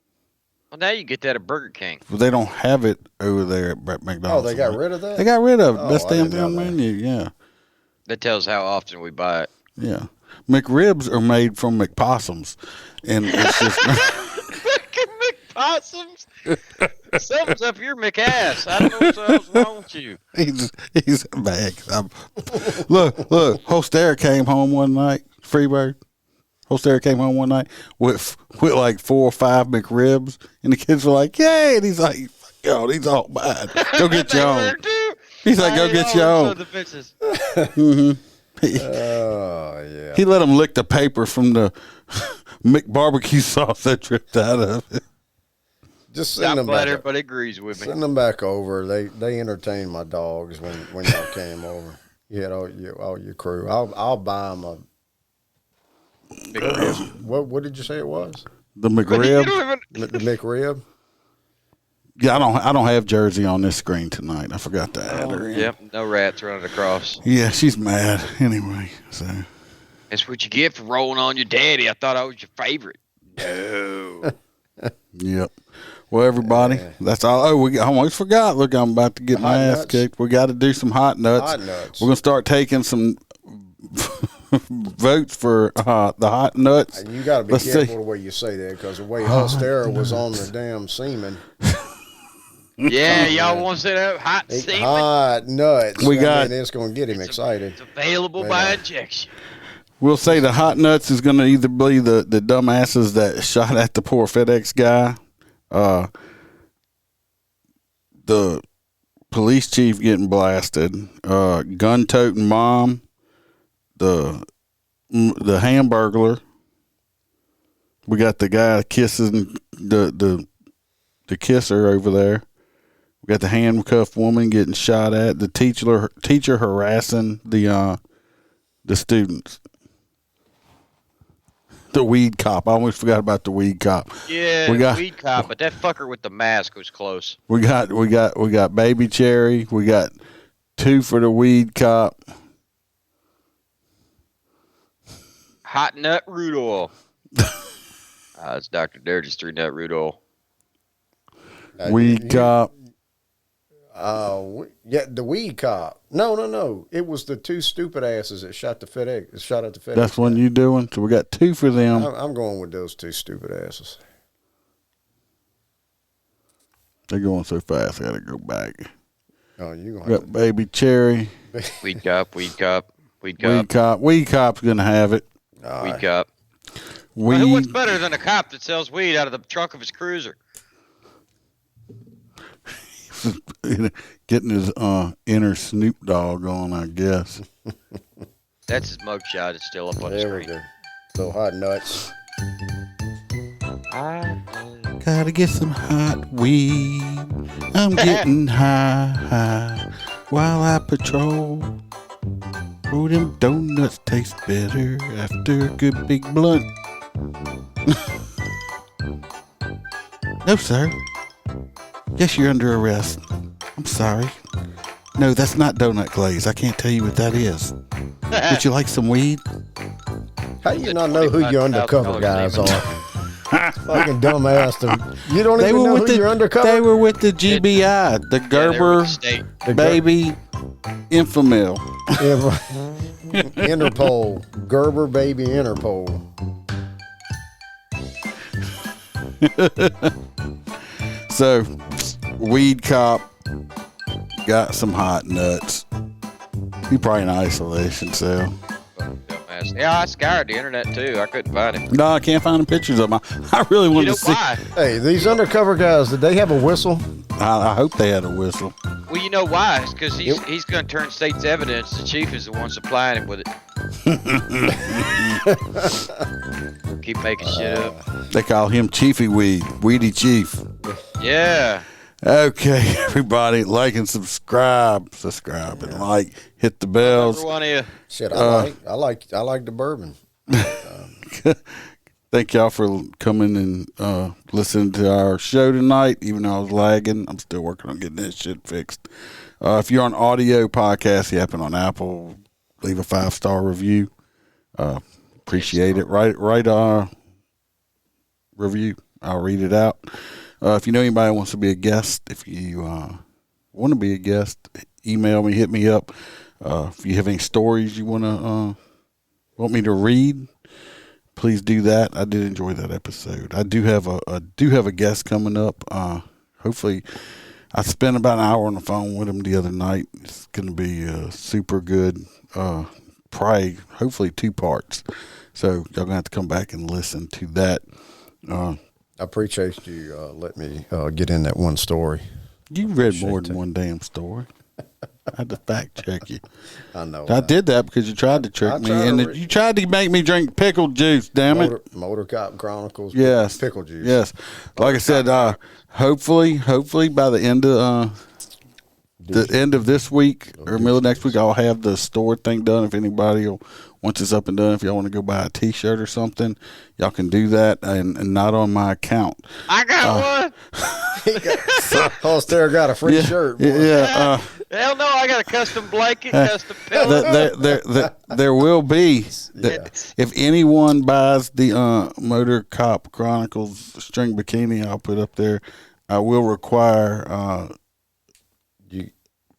Well, now you get that at Burger King. But they don't have it over there at McDonald's. Oh, they got rid of that? They got rid of it. Oh, Best I damn didn't know thing that. menu, yeah. That tells how often we buy it. Yeah. McRibs are made from McPossums. And it's just McPossums? Something's up your McAss. I don't know what's wrong with you. he's bad. Look, Holstera came home one night, FreeBird. Holstera came home one night with like 4 or 5 McRibs, and the kids were like, "Yay!" And he's like, "Yo, these all bad. Go get your own." He's like, "Go get your own." Oh yeah. He let them lick the paper from the McBarbecue sauce that dripped out of it. Just send them glad back. everybody agrees with me. Send them back over. They entertained my dogs when y'all came over. You had all your crew. I'll buy them a. What did you say it was? The McRib. The McRib. Yeah, I don't have Jersey on this screen tonight. I forgot to add her in. Yep, no rats running across. Yeah, she's mad anyway. So that's what you get for rolling on your daddy. I thought I was your favorite. No. Yep. Well, everybody, that's all. Oh, I almost forgot. Look, I'm about to get my ass kicked. We got to do some hot nuts. Hot nuts. We're gonna start taking some votes for the hot nuts. And you got to be careful the way you say that, because the way Holstera was on the damn semen. Yeah, y'all want to say that hot semen? Hot nuts. It's going to get him excited. It's available by injection. We'll say the hot nuts is going to either be the dumbasses that shot at the poor FedEx guy, the police chief getting blasted, gun-toting mom, the Hamburglar. We got the guy kissing the kisser over there. We got the handcuffed woman getting shot at. The teacher harassing the students. The weed cop. I almost forgot about the weed cop. Yeah, the weed cop, but that fucker with the mask was close. We got Baby Cherry. We got 2 for the weed cop. Hot nut root oil. It's Dr. Dirty's 3 nut root oil. Weed cop. Yeah, the weed cop. No. It was the 2 stupid asses that shot at the FedEx. That's one you doing? So we got 2 for them. I'm going with those 2 stupid asses. They're going so fast, I got to go back. Oh, you going? Got Baby Cherry. Weed cop. Weed cop's gonna have it. Weed cop. Well, what's better than a cop that sells weed out of the trunk of his cruiser? Getting his inner Snoop Dogg on, I guess. That's his mugshot. It's still up on the screen. There we go. So hot nuts. Gotta get some hot weed. I'm getting high while I patrol. Oh, them donuts taste better after a good big blunt. No, sir. Yes, you're under arrest. I'm sorry. No, that's not donut glaze. I can't tell you what that is. Would you like some weed? How do you not know who your undercover guys are? Fucking dumbass. You don't even know who your undercover. They were with the GBI, the Gerber baby Infamil. Interpol. Gerber baby Interpol. So, weed cop got some hot nuts. He probably in isolation cell. Yeah, I scoured the internet too. I couldn't find him. No, I can't find the pictures of him. I really wanted to see. Why? Hey, these undercover guys, did they have a whistle? I hope they had a whistle. Well, you know why? It's because he's going to turn state's evidence. The chief is the one supplying him with it. Keep making shit up. They call him Chiefy Weed, Weedy Chief. Yeah. Okay, everybody, like and subscribe, and like, hit the bells. Every one of you. Shit, I like the bourbon. Thank y'all for coming and listening to our show tonight. Even though I was lagging, I'm still working on getting this shit fixed. If you're on audio podcast, you happen on Apple, leave a 5-star review. Appreciate it. Write review. I'll read it out. If you know anybody who wants to be a guest, if you want to be a guest, email me, hit me up. If you have any stories you want me to read, please do that. I did enjoy that episode. I do have a guest coming up. Hopefully, I spent about an hour on the phone with him the other night. It's going to be super good. Probably, hopefully, 2 parts. So y'all gonna have to come back and listen to that. I appreciate you letting me get in that one story. You read more than one damn story. I had to fact check you. I know. I did that because you tried to trick me, and you tried to make me drink pickle juice. Damn it! MOTORCOP Chronicles. Yes, pickle juice. Yes, like I said, hopefully by the end of this week or middle of next week, I'll have the store thing done. If anybody once it's up and done, if y'all want to go buy a T-shirt or something, y'all can do that, and not on my account. I got one. Holster got a free shirt. Boy. Yeah. Hell no, I got a custom blanket, custom pillow. There will be. If anyone buys the MOTORCOP Chronicles string bikini, I'll put up there. I will require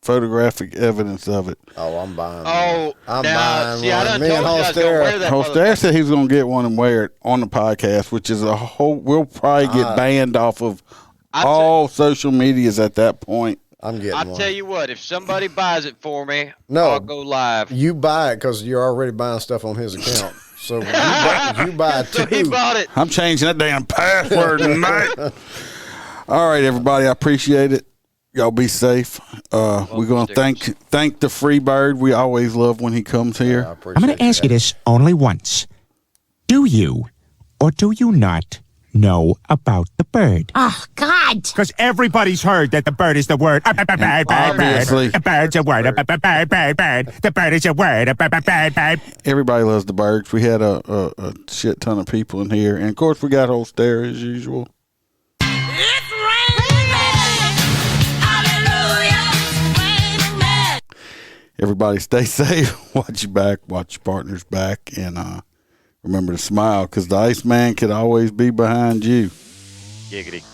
photographic evidence of it. Oh, I'm buying. I'm buying. See, one. I done Me and told you I was gonna wear that. Holster said he was going to get one and wear it on the podcast, which is we'll probably get banned off of all social medias at that point. I'm getting one. I'll tell you what, if somebody buys it for me, No, I'll go live. You buy it because you're already buying stuff on his account. So you buy it too. So he bought it. I'm changing that damn password tonight. All right, everybody. I appreciate it. Y'all be safe. We're going to thank the FreeBird. We always love when he comes here. I'm going to ask you this only once. Do you or do you not know about the bird? Oh, God. Because everybody's heard that the bird is the word. Obviously. The bird's a word. The bird is a word. Everybody loves the birds. We had a shit ton of people in here. And, of course, we got Holster as usual. Everybody stay safe. Watch your back. Watch your partner's back. And remember to smile because the Iceman could always be behind you. Giggity.